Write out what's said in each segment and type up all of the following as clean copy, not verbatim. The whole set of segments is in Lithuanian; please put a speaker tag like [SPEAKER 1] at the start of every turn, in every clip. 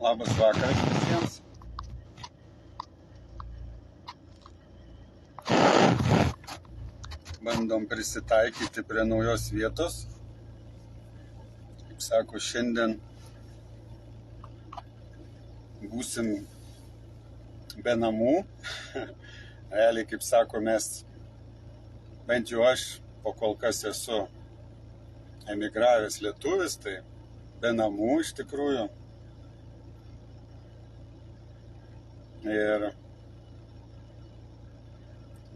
[SPEAKER 1] Labas vakaras visiems. Bandom prisitaikyti prie naujos vietos. Kaip sako, šiandien būsim be namų. Realiai, kaip sako, mes, bent jau aš, po kol kas esu emigravęs lietuvis, tai be namų iš tikrųjų. Ir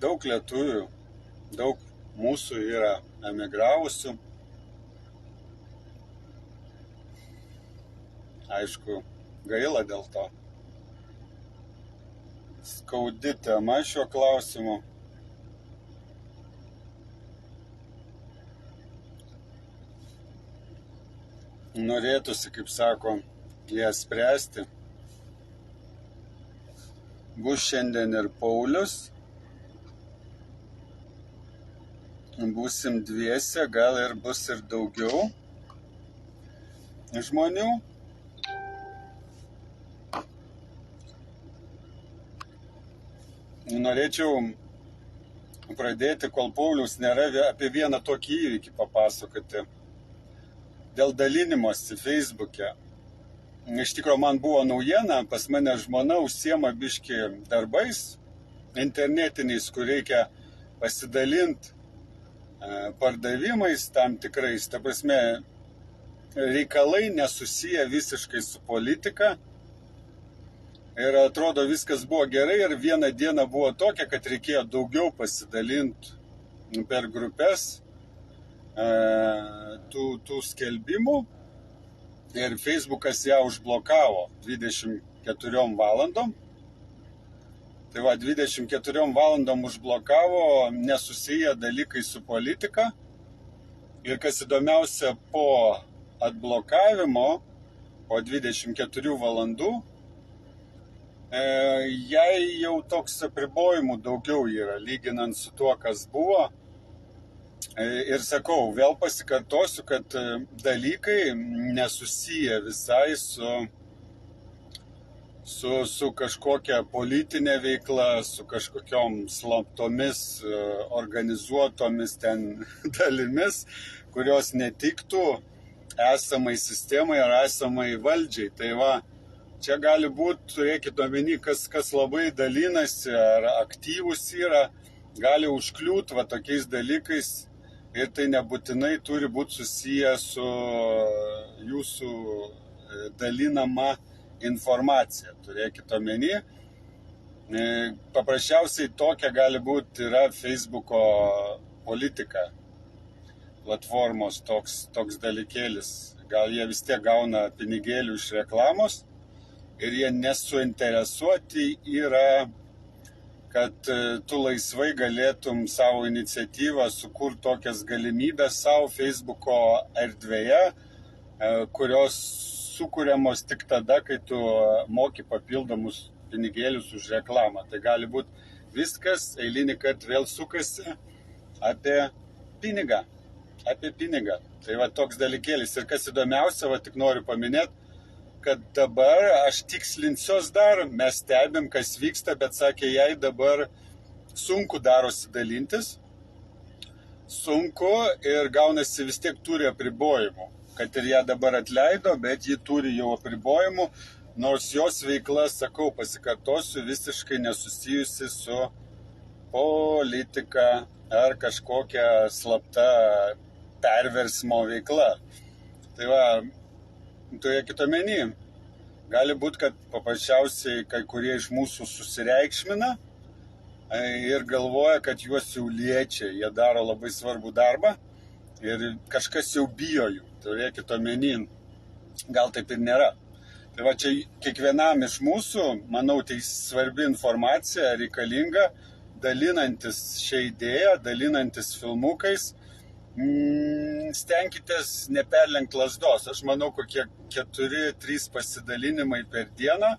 [SPEAKER 1] daug lietuvių, daug mūsų yra emigravusių. Aišku, gaila dėl to. Skaudi tema šiuo klausimu. Norėtųsi, kaip sako, ją spręsti. Bus šiandien ir Paulius. Būsim dviese, gal ir bus ir daugiau žmonių. Norėčiau pradėti, kol Paulius nėra, apie vieną tokį įvykį papasakoti. Dėl dalinimosi Facebook'e. Iš tikrųjų, man buvo naujiena, pas mane žmona užsiema biškį darbais internetiniais, kur reikia pasidalinti pardavimais tam tikrais. Ta prasme, reikalai nesusiję visiškai su politika. Ir atrodo, viskas buvo gerai ir vieną dieną buvo tokia, kad reikėjo daugiau pasidalinti per grupės tų skelbimų. Ir Facebookas ją užblokavo 24 valandom. Tai va, 24 valandom užblokavo nesusiję dalykai su politika. Ir kas įdomiausia, po atblokavimo, po 24 valandų, jai jau toks apribojimų daugiau yra, lyginant su tuo, kas buvo. Ir sakau, vėl pasikartosiu, kad dalykai nesusiję visai su kažkokia politinė veikla, su kažkokiom slaptomis, organizuotomis ten dalimis, kurios netiktų esamai sistemai ar esamai valdžiai. Tai va, čia gali būti, turėkit omeny, kas labai dalinasi ar aktyvus yra, gali užkliūti va tokiais dalykais. Ir tai nebūtinai turi būti susiję su jūsų dalinama informacija. Turėkit omeny. Paprasčiausiai tokia gali būti yra Facebooko politika. Platformos toks dalykėlis. Gal jie vis tiek gauna pinigėlių iš reklamos ir jie nesuinteresuoti yra, kad tu laisvai galėtum savo iniciatyvą sukurti tokias galimybės savo Facebooko erdvėje, kurios sukuriamos tik tada, kai tu moki papildomus pinigėlius už reklamą. Tai gali būti viskas, eilinį kartą vėl sukasi apie pinigą. Tai va toks dalykėlis. Ir kas įdomiausia, va tik noriu paminėti, kad dabar aš tikslinsiuos dar, mes stebim, kas vyksta, bet sakė, jai dabar sunku darosi dalintis. Sunku ir gaunasi vis tiek turi apribojimų. Kad ir ją dabar atleido, bet ji turi jau apribojimų, nors jos veikla, sakau, pasikartosiu, visiškai nesusijusi su politika ar kažkokia slapta perversmo veikla. Tai va, turėkit omeny, gali būti, kad paprasčiausiai kai kurie iš mūsų susireikšmina ir galvoja, kad juos jau liečia, jie daro labai svarbų darbą ir kažkas jau bijo jų, turėkit omeny, gal taip ir nėra. Tai va čia kiekvienam iš mūsų, manau, tai svarbi informacija, reikalinga, dalinantis šią idėją, dalinantis filmukais, stenkitės neperlenkti lazdos. Aš manau, kokie 4-3 pasidalinimai per dieną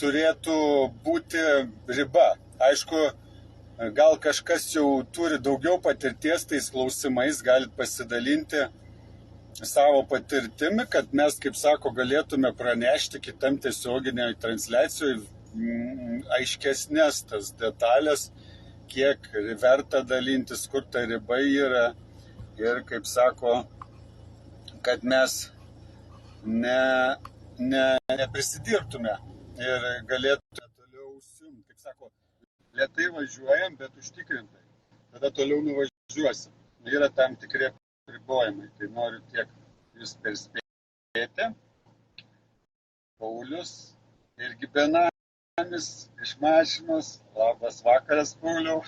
[SPEAKER 1] turėtų būti riba. Aišku, gal kažkas jau turi daugiau patirties tais klausimais, galit pasidalinti savo patirtimi, kad mes, kaip sako, galėtume pranešti kitam tiesioginėje transliacijoje aiškesnės tas detalės, kiek verta dalintis, kur ta riba yra ir, kaip sako, kad mes neprisidirbtume ir galėtume toliau užsiimti. Kaip sako, lėtai važiuojam, bet užtikrintai. Tada toliau nuvažiuosim. Yra tam tikri ribojimai. Tai noriu tiek jūs perspėti. Paulius irgi benamis iš mašinos. Labas vakaras, Pauliau.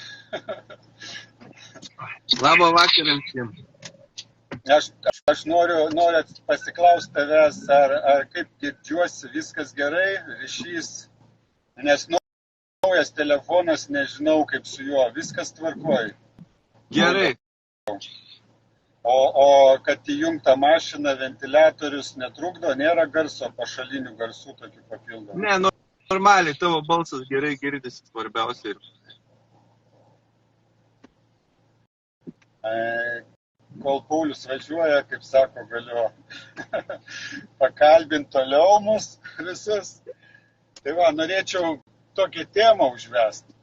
[SPEAKER 2] Labą vakarą visiems.
[SPEAKER 1] Aš noriu pasiklausti tavęs, ar kaip girdžiuosi, viskas gerai, ryšys, nes naujas telefonas, nežinau kaip su juo, viskas tvarkoj.
[SPEAKER 2] Gerai.
[SPEAKER 1] O kad įjungta mašina, ventiliatorius netrukdo, nėra garso, pašalinių garsų tokių papildomų.
[SPEAKER 2] Ne, normaliai, tavo balsas gerai girdisi, svarbiausia.
[SPEAKER 1] Kol Paulius važiuoja, kaip sako, galiu pakalbinti toliau mus visus. Tai va, norėčiau tokią temą užvesti.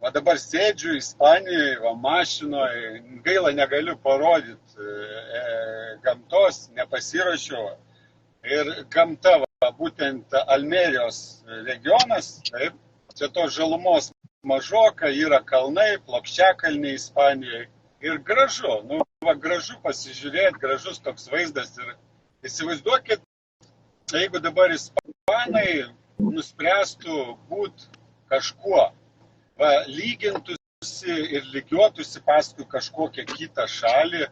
[SPEAKER 1] Va dabar sėdžiu Ispanijoje, va mašinoje, gaila negaliu parodyti gamtos, nepasiruošiau. Ir gamta, va, būtent Almerijos regionas, taip, čia tos žalumos mažoka, yra kalnai, plokščiakalniai Ispanijoje. Ir gražu, gražu pasižiūrėti, gražus toks vaizdas. Ir įsivaizduokit, jeigu dabar ispanai nuspręstų būti kažkuo, lygintųsi ir lygiuotųsi paskui kažkokią kitą šalį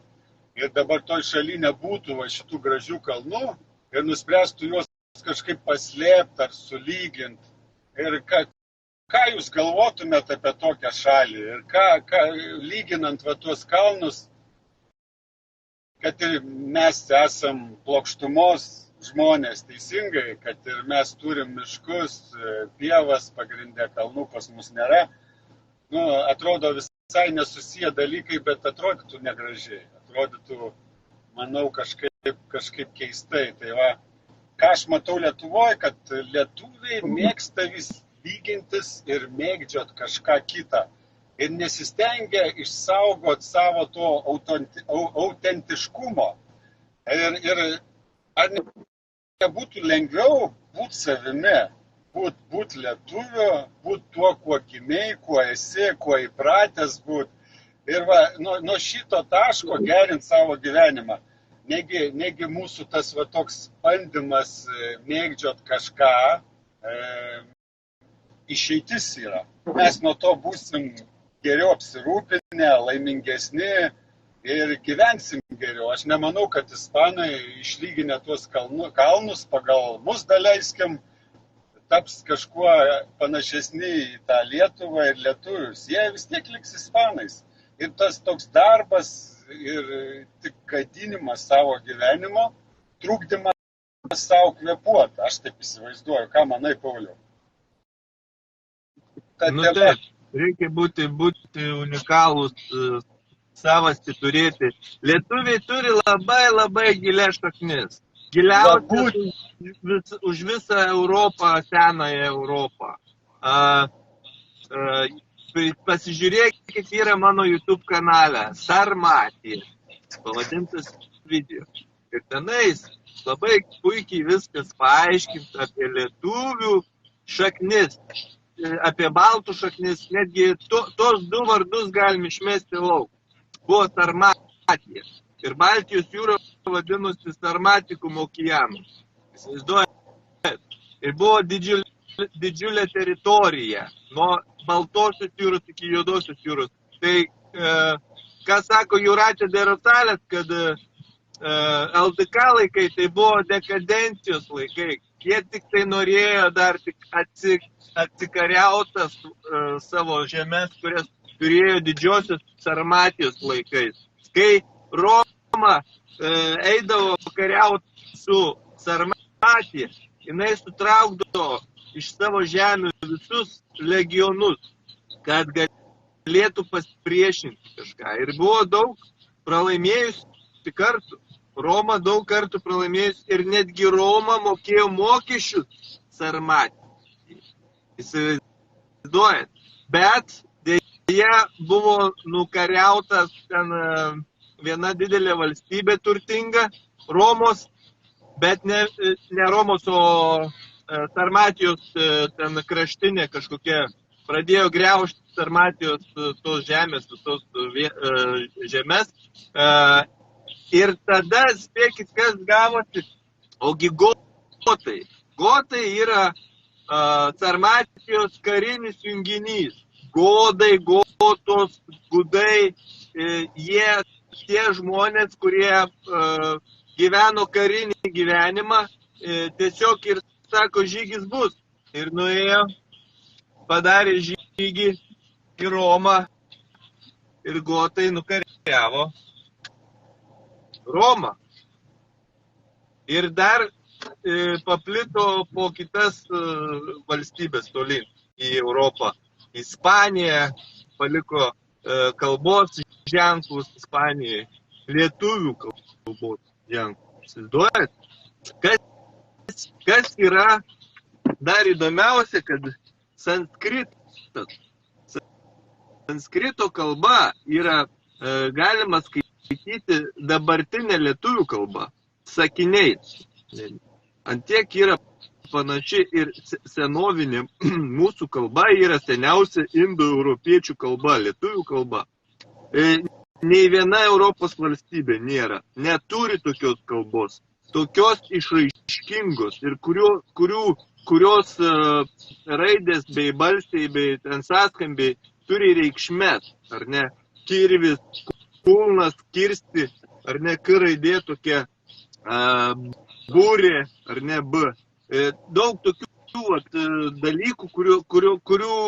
[SPEAKER 1] ir dabar toj šaly nebūtų šitų gražių kalnų ir nuspręstų juos kažkaip paslėpti ar sulyginti. Ir ką jūs galvotumėte apie tokią šalį ir ką lyginant tuos kalnus, kad ir mes esam plokštumos žmonės teisingai, kad ir mes turim miškus, pievas, pagrindė kalnų pas mus nėra. Atrodo visai nesusiję dalykai, bet atrodytų negražiai. Atrodytų, manau, kažkaip keistai. Tai va, ką aš matau Lietuvoje, kad lietuviai mėgsta vis lygintis ir mėgdžiot kažką kitą. Ir nesistengia išsaugot savo to autentiškumo. Ir ar nebūtų lengviau būti savimi, būti lietuviu, būti tuo, kuo gimei, kuo esi, kuo įpratęs būti. Ir va, nuo šito taško gerinti savo gyvenimą. Negi mūsų tas toks bandymas mėgdžiot kažką, išeitis yra. Mes nuo to būsim geriau apsirūpinę, laimingesni ir gyvensim geriau. Aš nemanau, kad ispanai išlyginę tuos kalnus pagal mus daleiskim, taps kažkuo panašesni į tą Lietuvą ir lietuvius. Jie vis tiek liks ispanais. Ir tas toks darbas ir tik gadinimas savo gyvenimo, trukdymas savo kvėpuoti. Aš taip įsivaizduoju. Ką manai, Pauliau?
[SPEAKER 2] Taip, reikia būti unikalus, savasti turėti. Lietuviai turi labai gilias šaknis. Giliausias už visą Europą, senąją Europą. Pasižiūrėkit, yra mano YouTube kanale Sarmatija, pavadintas video. Ir tenais labai puikiai viskas paaiškinta apie lietuvių šaknis. Apie baltų šaknis, netgi tos du vardus galim išmesti lauk. Buvo Sarmatija. Ir Baltijos jūra vadinosi Sarmatikum okeanus. Įsivaizduojate? Ir buvo didžiulė teritorija, nuo Baltosios jūros iki Juodosios jūros. Tai, ką sako Jūratė Derosalės, kad LDK laikai tai buvo dekadencijos laikai. Jie tik tai norėjo dar tik atsikariautas savo žemės, kurias turėjo didžiosios Sarmatijos laikais. Kai Roma eidavo kariauti su Sarmatija, jinai sutraukdavo iš savo žemių visus legionus, kad galėtų pasipriešinti kažką. Ir buvo daug pralaimėjusių kartų. Roma daug kartų pralaimėjus ir netgi Roma mokėjo mokesčius Sarmatijai. Įsivaizduojat. Bet dėja buvo nukariautas ten viena didelė valstybė turtinga, Romos, bet ne Romos, o Sarmatijos ten kraštinė kažkokia pradėjo griaužti Sarmatijos tos žemės, tos žemės. Ir tada, spėkit, kas gavosi, ogi gotai. Gotai yra Sarmatijos karinis junginys. Godai, gotos, gudai, jie tie žmonės, kurie gyveno karinį gyvenimą, tiesiog ir sako, žygis bus. Ir nuėjo, padarė žygį į Romą ir gotai nukariavo Romą. Ir dar paplito po kitas valstybės tolyn į Europą. Ispanija paliko kalbos ženklus Ispanijai, lietuvių kalbos ženklus. Įsivaizduojat? Kas yra dar įdomiausia, kad sanskrito kalba yra galima skaityti dabartinę lietuvių kalbą sakiniais. Antiek yra panaši ir senovinė mūsų kalba yra seniausia indoeuropiečių kalba, lietuvių kalba. Nei viena Europos valstybė neturi tokios kalbos, tokios išraiškingos ir kurios raidės bei balsiai bei sąskambiai turi reikšmes, ar ne? Kirvis, kulnas, kirsti, ar ne, k raidė tokia, būrė, ar ne, b. Daug tokių dalykų, kurių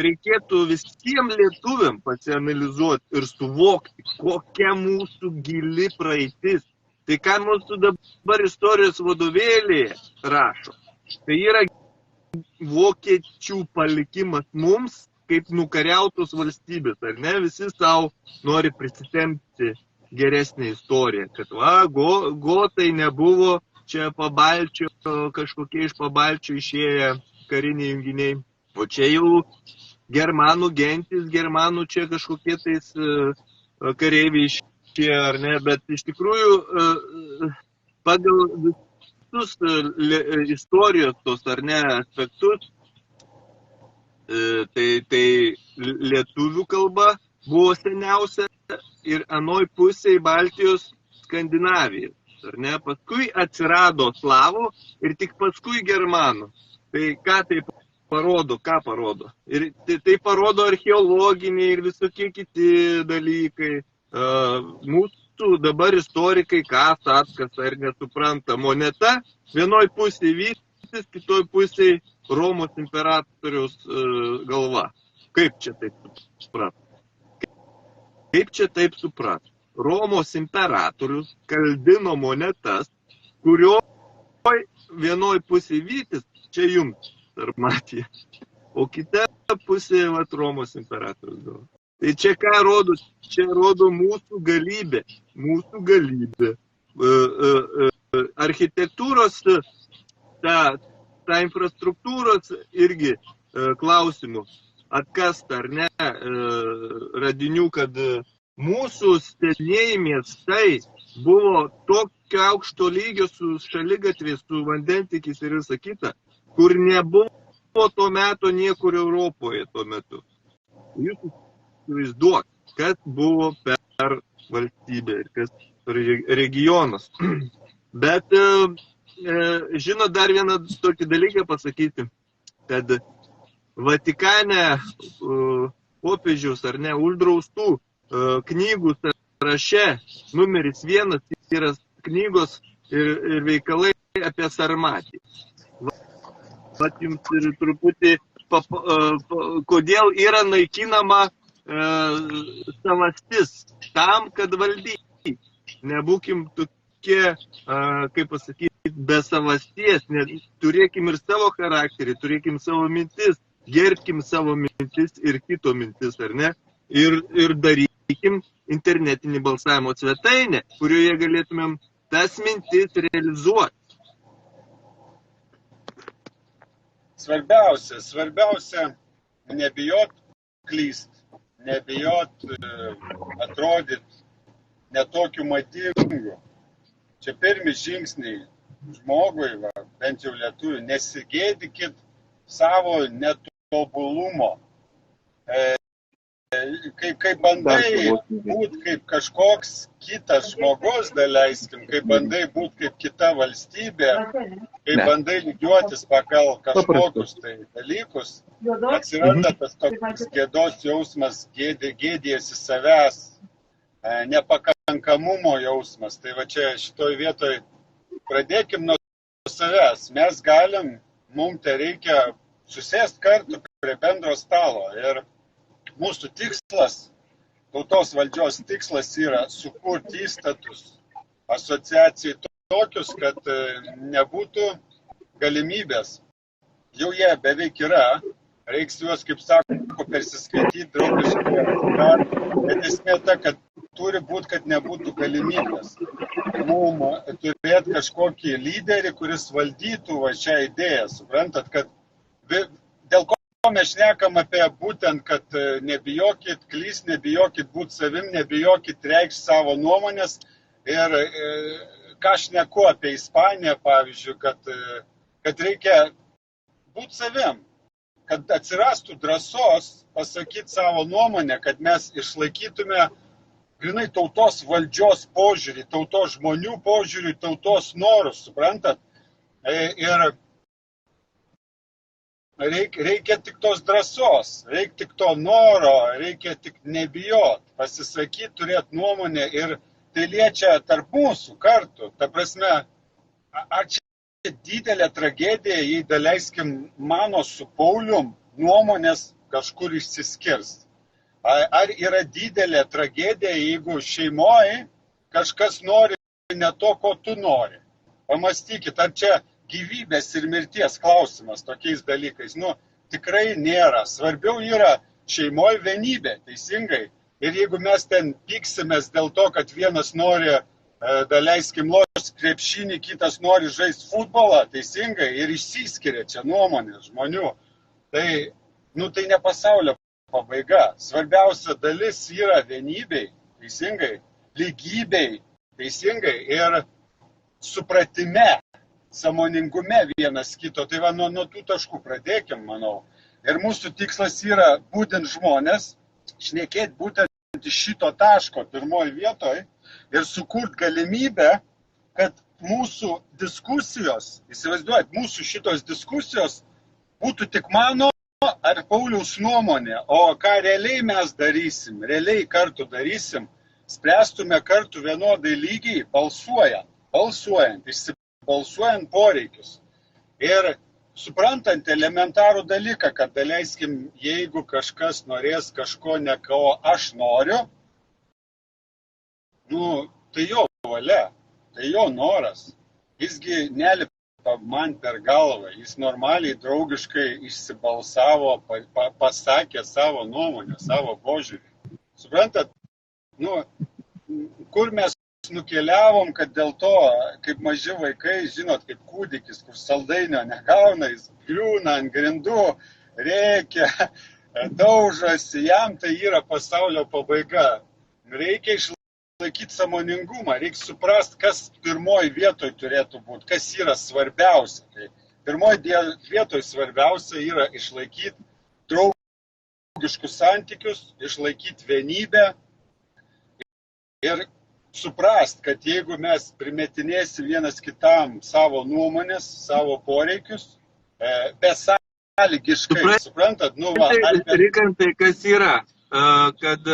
[SPEAKER 2] reikėtų visiems lietuviam pasianalizuoti ir suvokti, kokia mūsų gili praeitis. Tai ką mūsų dabar istorijos vadovėlėje rašo, tai yra vokiečių palikimas mums kaip nukariautos valstybės, ar ne? Visi savo nori prisitempti geresnę istoriją, kad gotai nebuvo čia Pabalčio, kažkokie iš Pabalčio išėję kariniai junginiai, o čia jau germanų gentis, germanų čia kažkokie tais kareiviai išėję, ar ne, bet iš tikrųjų pagal visus istorijos tos, ar ne, aspektus, tai lietuvių kalba buvo seniausia ir anoj pusėje Baltijos Skandinavija. Ar ne? Paskui atsirado slavų ir tik paskui germanų. Tai ką tai parodo? Ką parodo? Ir tai parodo archeologiniai ir visokie kiti dalykai. Mūsų dabar istorikai kas atkasa ir nesupranta. Moneta vienoj pusėje Vytis, kitoj pusėje Romos imperatoriaus galva. Kaip čia taip suprat? Romos imperatorius kaldino monetas, kurio vienoj pusėje Vytis, čia jums Sarmatija, o kita pusėje Romos imperatorius galva. Tai čia ką rodo? Čia rodo mūsų galybę. Architektūros, ta infrastruktūros irgi klausimų atkasta, ar ne, radinių, kad mūsų senieji miestai buvo tokio aukšto lygio su šaligatviais, su vandentikiais ir visa kita, kur nebuvo to meto niekur Europoje tuo metu. Jūs įsivaizduok, kas buvo per valstybę ir kas regionas. Bet, žinot, dar vieną tokį dalyką pasakyti, kad Vatikane popiežiaus, ar ne, uždraustų knygų sąraše numeris 1 yra knygos ir veikalai apie Sarmatiją. Vat jums ir truputį, kodėl yra naikinama savastis, tam, kad valdyti. Nebūkim tokie, kaip pasakyti, be savasties, turėkim ir savo charakterį, turėkim savo mintis, gerbkim savo mintis ir kito mintis, ar ne? Ir darykim sudarykim internetinį balsavimo svetainę, kurioje galėtumėm tas mintis realizuoti.
[SPEAKER 1] Svarbiausia nebijot klyst, nebijot atrodyti netokiu madingu. Čia pirmi žingsniai žmogui, bent jau lietuvių, nesigėdykit savo netobulumo. Kai bandai būti kaip kažkoks kitas žmogus, daleiskim, kai bandai būti kaip kita valstybė, kai bandai lygiuotis pagal kažkokius tai dalykus, atsiranda tas toks gėdos jausmas, gėdėjiesi savęs, nepakankamumo jausmas. Tai va čia šitoj vietoj pradėkim nuo savęs. Mes galim, mums tai reikia susėsti kartu prie bendro stalo. Ir mūsų tikslas, tautos valdžios tikslas yra sukurti įstatus asociacijai tokius, kad nebūtų galimybės. Jau jie beveik yra, reiks juos, kaip sako, persiskaityti draugiškai, bet esmė ta, kad turi būti, kad nebūtų galimybės. Mums turėti kažkokį lyderį, kuris valdytų va šią idėją. Suprantat, kad dėl ko mes šnekam apie būtent, kad nebijokit klyst, nebijokit būti savim, nebijokit reikšti savo nuomonės. Ir ką šneku apie Ispaniją, pavyzdžiui, kad reikia būti savim, kad atsirastų drąsos pasakyti savo nuomonę, kad mes išlaikytume grinai tautos valdžios požiūrį, tautos žmonių požiūrį, tautos norus, suprantat? Ir reikia tik tos drąsos, reikia tik to noro, reikia tik nebijot, pasisakyti, turėti nuomonę ir tai liečia tarp mūsų kartu. Ta prasme, ar čia didelė tragedija, jei daleiskim mano su Paulium nuomonės kažkur išsiskirs. Ar yra didelė tragedija, jeigu šeimoje kažkas nori ne to, ko tu nori? Pamastykit, ar čia gyvybės ir mirties klausimas tokiais dalykais. Tikrai nėra. Svarbiau yra šeimoje vienybė, teisingai. Ir jeigu mes ten pyksimės dėl to, kad vienas nori, daleiskim, lošti krepšinį, kitas nori žaisti futbolą, teisingai, ir išsiskiria čia nuomonės žmonių, tai ne pasaulio pabaiga. Svarbiausia dalis yra vienybei, teisingai, lygybei, teisingai, ir supratime, sąmoningume vienas kito. Tai va, nuo tų taškų pradėkim, manau. Ir mūsų tikslas yra būtent žmonės, šnekėti būtent iš šito taško pirmoje vietoje ir sukurti galimybę, kad mūsų diskusijos, įsivaizduojat, mūsų šitos diskusijos būtų tik mano ar Pauliaus nuomonė. O ką realiai mes darysim, realiai kartu darysim, spręstume kartu vienodai lygiai, balsuojant, balsuojant poreikius. Ir suprantant elementarų dalyką, kad daleiskim, jeigu kažkas norės kažko ne ko aš noriu, tai jo valia, tai jo noras. Jisgi nelipa man per galvą, jis normaliai, draugiškai išsibalsavo, pasakė savo nuomonę, savo požiūrį. Suprantat, kur mes nukeliavom, kad dėl to, kaip maži vaikai, žinot, kaip kūdikis, kur saldainio negauna, jis griūna ant grindų, rėkia, daužosi, jam tai yra pasaulio pabaiga. Reikia išlaikyti sąmoningumą, reikia suprasti, kas pirmoji vietoj turėtų būti, kas yra svarbiausia. Tai pirmoji vietoj svarbiausia yra išlaikyti draugiškus santykius, išlaikyti vienybę ir suprast, kad jeigu mes primetinėsim vienas kitam savo nuomonės, savo poreikius, besąlygiškai, suprantat?
[SPEAKER 2] Rikantai, kas yra, kad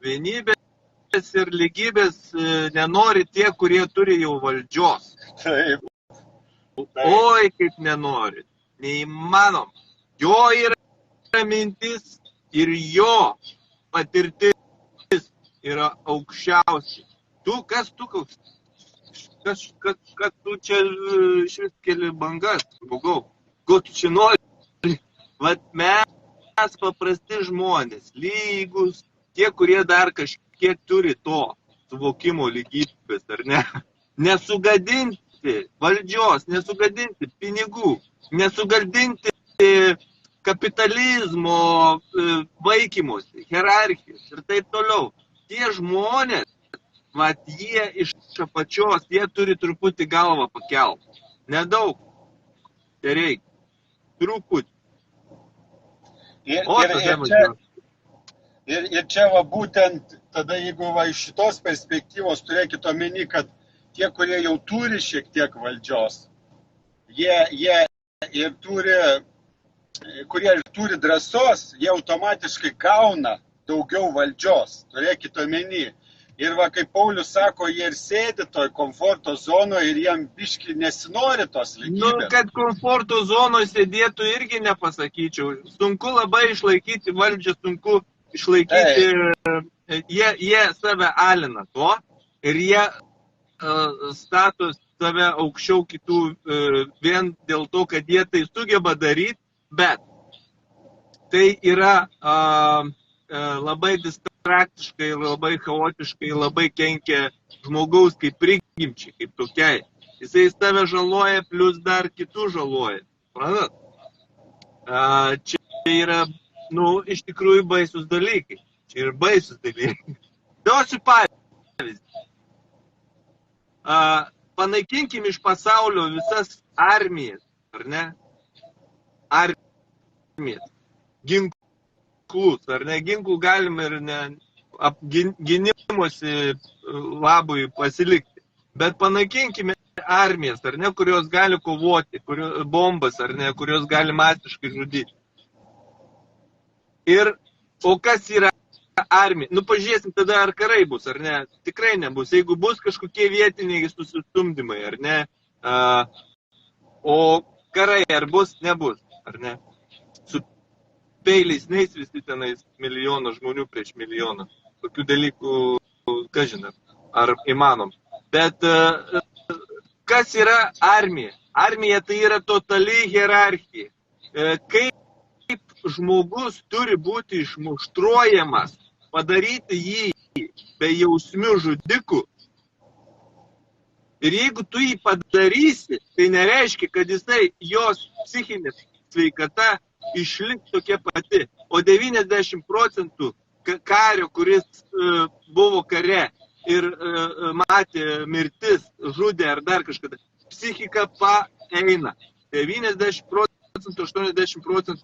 [SPEAKER 2] vienybės ir lygybės nenori tie, kurie turi jau valdžios.
[SPEAKER 1] Taip.
[SPEAKER 2] Oi, kaip nenori. Neįmanom. Jo yra mintis ir jo patirtis yra aukščiausiai. Kas tu čia išvis keli bangas, žmogau? Ko tu čia nori? Vat mes paprasti žmonės, lygus, tie, kurie dar kažkiek turi to suvokimo lygybės, ar ne, nesugadinti valdžios, nesugadinti pinigų, nesugadinti kapitalizmo vaikymosi, hierarchijos ir taip toliau. Tie žmonės, vat, jie iš apačios, jie turi truputį galvą pakelt. Nedaug. Tai reikia. Truputį.
[SPEAKER 1] Ir čia va būtent, tada jeigu va iš šitos perspektyvos turėkit omeny, kad tie, kurie jau turi šiek tiek valdžios, jie ir turi, kurie turi drąsos, jie automatiškai gauna daugiau valdžios, turėkit omeny. Ir va, kaip Paulius sako, jie ir sėdi toj komforto zonoje ir jiem biški nesinori tos lygybės.
[SPEAKER 2] Nu, kad komforto zonoje sėdėtų irgi nepasakyčiau. Sunku labai išlaikyti valdžią, sunku išlaikyti, jie save alina to ir jie stato save aukščiau kitų vien dėl to, kad jie tai sugeba daryti, bet tai yra labai distraktiškai, labai chaotiškai, labai kenkia žmogaus kaip prigimčiai, kaip tokiai. Jisai save žaloja, plus dar kitų žaloja. Pranat? Čia yra, iš tikrųjų baisus dalykai. Čia yra baisus dalykai. Duosiu pavyzdį. Panaikinkim iš pasaulio visas armijas, ar ne? Armijas. Ginklus, ar ne? Ginklų galima ir gynimosi labui pasilikti. Bet panaikinkime armijas, ar ne, kurios gali kovoti, bombas, ar ne, kurios gali masiškai žudyti. O kas yra armija? Pažiūrėsim tada, ar karai bus, ar ne? Tikrai nebus. Jeigu bus kažkokie vietiniai susistumdymai, ar ne? O karai ar bus, nebus, ar ne? Su peiliais neis visi tenais milijoną žmonių prieš milijoną. Tokių dalykų, ką žinot, ar įmanom. Bet kas yra armija? Armija tai yra totali hierarchija. Kaip žmogus turi būti išmuštruojamas, padaryti jį be jausmių žudikų. Ir jeigu tu jį padarysi, tai nereiškia, kad jos psichinė sveikata išliks tokia pati. O 90% kario, kuris buvo kare ir matė mirtis, žudė ar dar kažkada, psichika paeina. 90%, 80%.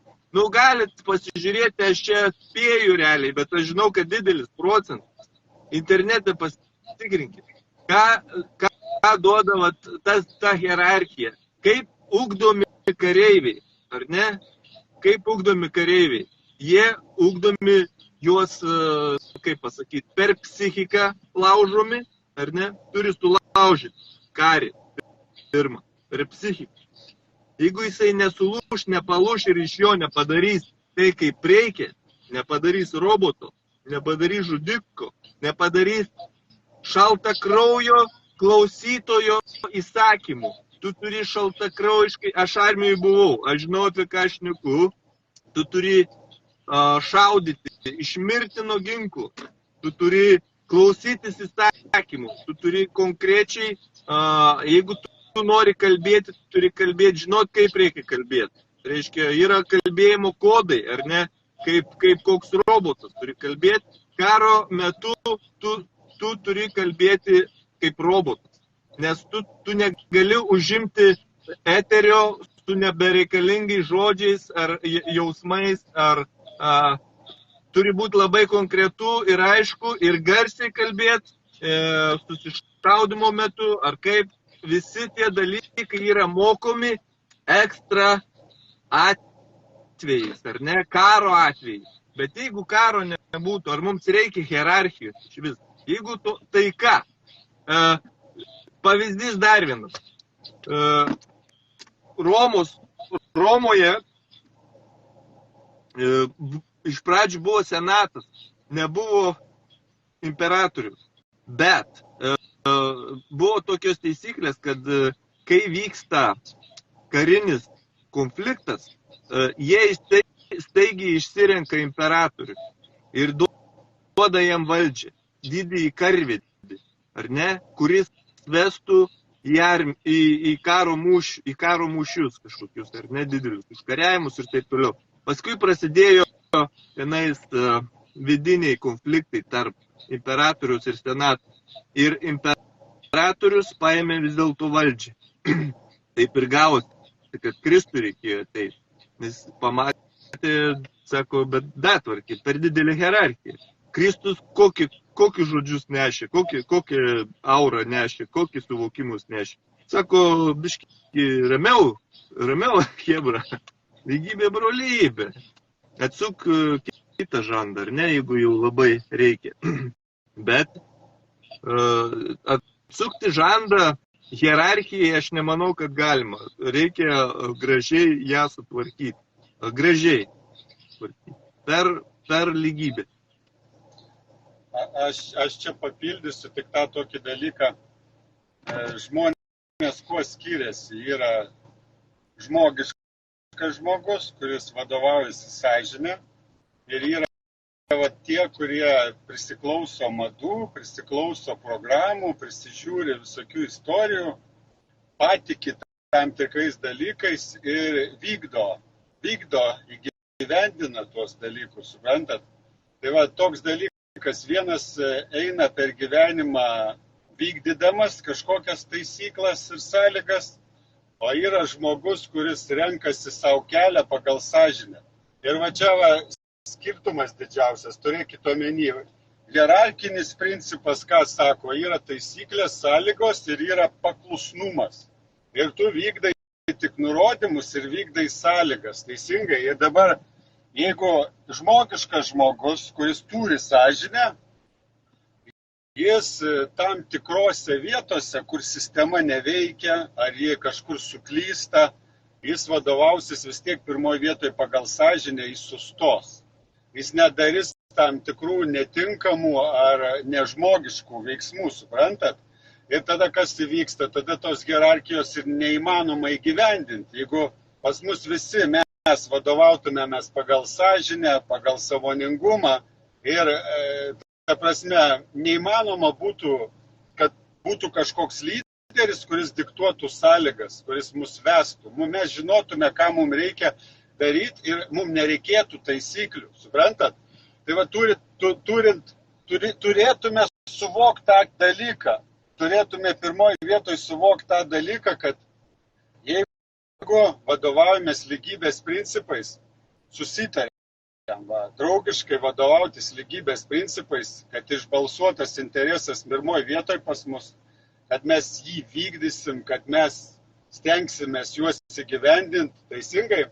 [SPEAKER 2] Galit pasižiūrėti, aš čia spėju realiai, bet aš žinau, kad didelis procentas. Internete pasitikrinkit. Ką duoda ta hierarchija? Kaip ugdomi kareiviai, ar ne? Kaip ugdomi kareiviai? Jie ugdomi juos, kaip pasakyti, per psichiką laužomi, ar ne? Turi sulaužyti karį pirmą, per psichiką. Jeigu jisai nesulūš, nepalūš ir iš jo nepadarys tai, kaip reikia, nepadarys roboto, nepadarys žudiko, nepadarys šaltakraujo klausytojo įsakymų. Tu turi šaltakraujiškai, aš armijoje buvau, aš žinau, apie ką aš šneku, tu turi šaudyti iš mirtino ginklų, tu turi klausytis įsakymų, tu turi konkrečiai, jeigu tu nori kalbėti, tu turi kalbėti, žinot, kaip reikia kalbėti. Reiškia, yra kalbėjimo kodai, ar ne, kaip koks robotas turi kalbėti. Karo metu tu turi kalbėti kaip robotas, nes tu negali užimti eterio su nebereikalingais žodžiais ar jausmais, ar turi būti labai konkretu ir aišku, ir garsiai kalbėti susišaudymo metu, ar kaip. Visi tie dalykai yra mokomi ekstra atvejais, ar ne, karo atvejais. Bet jeigu karo nebūtų, ar mums reikia hierarchijos iš vis? Jeigu taika, pavyzdys dar vienas. Romoje iš pradžių buvo senatas, nebuvo imperatorius, bet buvo tokios taisyklės, kad kai vyksta karinis konfliktas, jie staigiai išsirenka imperatorių ir duoda jam valdžią, didįjį karvedį, ar ne, kuris vestų į karo mūšius kažkokius, ar ne, didelius užkariavimus ir taip toliau. Paskui prasidėjo vienais vidiniai konfliktai tarp imperatoriaus ir senato. Ir imperatorius paėmė vis dėlto valdžią. Taip ir gavosi, kad Kristui reikėjo ateiti. Nes pamatė, sako, bet betvarkė, per didelį hierarchiją. Kristus kokius žodžius nešė, kokią aurą nešė, kokius suvokimus nešė. Sako, biški, ramiau, hebra, lygybė, brolybė. Atsuk kitą žandą, ar ne, jeigu jau labai reikia. Bet atsukti žandą hierarchijai aš nemanau, kad galima. Reikia gražiai ją sutvarkyti. Gražiai sutvarkyti. Per lygybę.
[SPEAKER 1] Aš čia papildysiu tik tą tokį dalyką. Žmonės kuo skiriasi? Yra žmogiškas žmogus, kuris vadovaujasi sąžinė, ir yra tie, kurie prisiklauso madų, prisiklauso programų, prisižiūri visokių istorijų, patiki tam tikrais dalykais ir vykdo, įgyvendina tuos dalykus, suprantat? Tai va, toks dalykas, vienas eina per gyvenimą vykdydamas kažkokias taisyklas ir sąlygas, o yra žmogus, kuris renkasi savo kelią pagal sąžinę. Ir va čia skirtumas didžiausias, turėkite omeny. Hierarchinis principas, ką sako, yra taisyklės, sąlygos ir yra paklusnumas. Ir tu vykdai tik nurodymus ir vykdai sąlygas, teisingai. Ir dabar, jeigu žmogiškas žmogus, kuris turi sąžinę, jis tam tikrose vietose, kur sistema neveikia, ar jie kažkur suklysta, jis vadovausis vis tiek pirmoje vietoje pagal sąžinę, jis sustos. Jis nedarys tam tikrų netinkamų ar nežmogiškų veiksmų, suprantat? Ir tada kas įvyksta, tada tos hierarchijos ir neįmanoma įgyvendinti. Jeigu pas mus visi mes vadovautumėmės pagal sąžinę, pagal savoningumą ir ta prasme, neįmanoma būtų, kad būtų kažkoks lyderis, kuris diktuotų sąlygas, kuris mus vestų. Mes žinotume, ką mums reikia daryti ir mums nereikėtų taisyklių, suprantat? Tai va, turėtume suvokti tą dalyką. Turėtume pirmoje vietoje suvokti tą dalyką, kad jeigu vadovaujamės lygybės principais, susitarėme, draugiškai vadovautis lygybės principais, kad išbalsuotas interesas pirmoje vietoje pas mus, kad mes jį vykdysim, kad mes stengsimės juos įgyvendinti teisingai.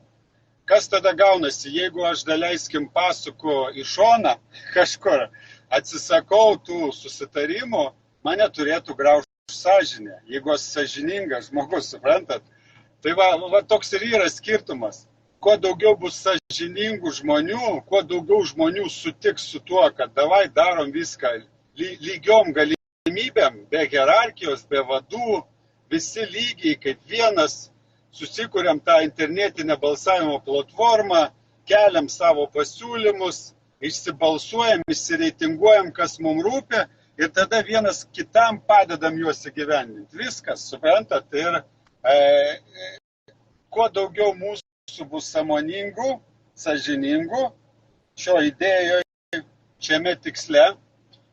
[SPEAKER 1] Kas tada gaunasi, jeigu aš daleiskim pasuku į šoną kažkur, atsisakau tų susitarimų, mane turėtų graužti sąžinė, jeigu aš sąžiningas žmogus, suprantat? Tai va toks ir yra skirtumas. Kuo daugiau bus sąžiningų žmonių, kuo daugiau žmonių sutiks su tuo, kad davai darom viską lygiom galimybėm, be hierarchijos, be vadų, visi lygiai kaip vienas, susikuriam tą internetinę balsavimo platformą, keliam savo pasiūlymus, išsibalsuojam, išsireitinguojam, kas mums rūpi, ir tada vienas kitam padedam juos įgyvendinti. Viskas, suprantat, ir kuo daugiau mūsų bus sąmoningų, sąžiningų šio idėjoje, šiame tiksle,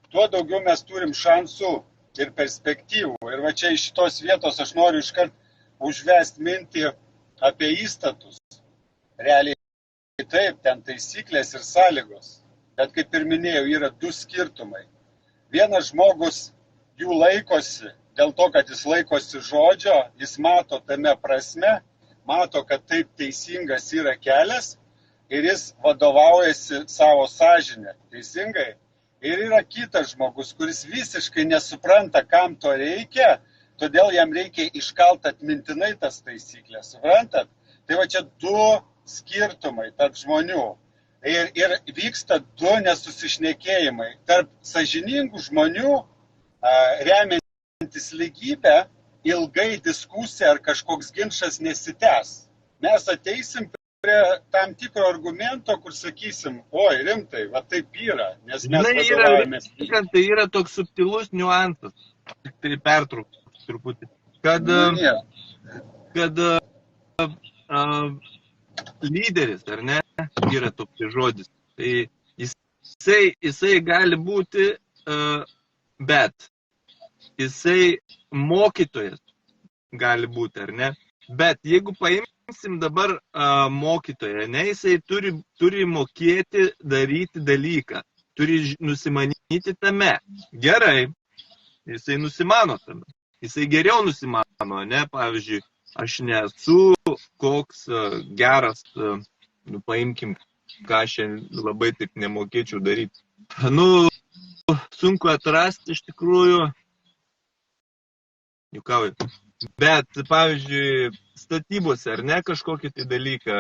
[SPEAKER 1] tuo daugiau mes turim šansų ir perspektyvų. Ir va čia iš šitos vietos aš noriu iškart užvesti mintį apie įstatus. Realiai taip, ten taisyklės ir sąlygos. Bet kaip ir minėjau, yra du skirtumai. Vienas žmogus jų laikosi, dėl to, kad jis laikosi žodžio, jis mato tame prasme, mato, kad taip teisingas yra kelias ir jis vadovaujasi savo sąžinę, teisingai. Ir yra kitas žmogus, kuris visiškai nesupranta, kam to reikia, todėl jam reikia iškalt atmintinai tas taisyklės, suprantat? Tai va čia du skirtumai tarp žmonių. Ir vyksta du nesusišnekėjimai. Tarp sąžiningų žmonių remiantis lygybę, ilgai diskusija ar kažkoks ginčas nesitęs. Mes ateisim prie tam tikro argumento, kur sakysim, oi, rimtai, va taip yra, nes mes
[SPEAKER 2] Žinai,
[SPEAKER 1] vadovaujamės.
[SPEAKER 2] tai yra toks subtilus niuansas, tik tai pertrauksiu truputį, kad lyderis, ar ne, yra toks žodis, tai jisai gali būti, bet jisai mokytojas gali būti, ar ne, bet jeigu paimsim dabar mokytoją, ne, jisai turi mokėti daryti dalyką, turi nusimanyti tame. Gerai, jisai nusimano tame. Jisai geriau nusimano, ne, pavyzdžiui, aš nesu koks geras, paimkim, ką aš labai taip nemokėčiau daryti. Sunku atrasti iš tikrųjų, jukauju. Bet, pavyzdžiui, statybose, ar ne, kažkokį tai dalyką,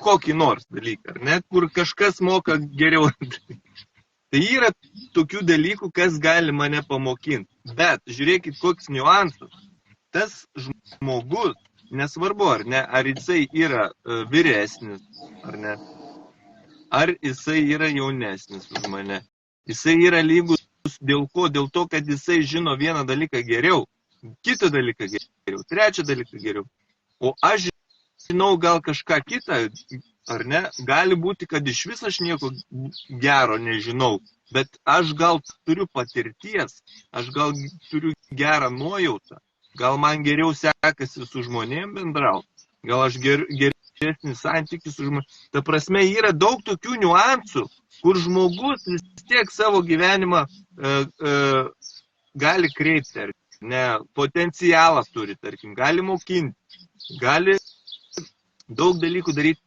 [SPEAKER 2] kokį nors dalyką, ar ne, kur kažkas moka geriau. Tai yra tokių dalykų, kas gali mane pamokinti. Bet, žiūrėkit, koks niuansas. Tas žmogus, nesvarbu, ar ne, ar jisai yra vyresnis, ar ne, ar jisai yra jaunesnis už mane. Jisai yra lygus dėl ko? Dėl to, kad jisai žino vieną dalyką geriau, kitą dalyką geriau, trečią dalyką geriau. O aš žinau gal kažką kitą, ar ne? Gali būti, kad iš vis aš nieko gero nežinau, bet aš gal turiu patirties, aš gal turiu gerą nuojautą, gal man geriau sekasi su žmonėm bendrauti, gal aš geresnis santykis su žmonėm. Ta prasme, yra daug tokių niuansų, kur žmogus vis tiek savo gyvenimą gali kreipti, ar ne, potencialą turi, tarkim, gali mokinti, gali daug dalykų daryti.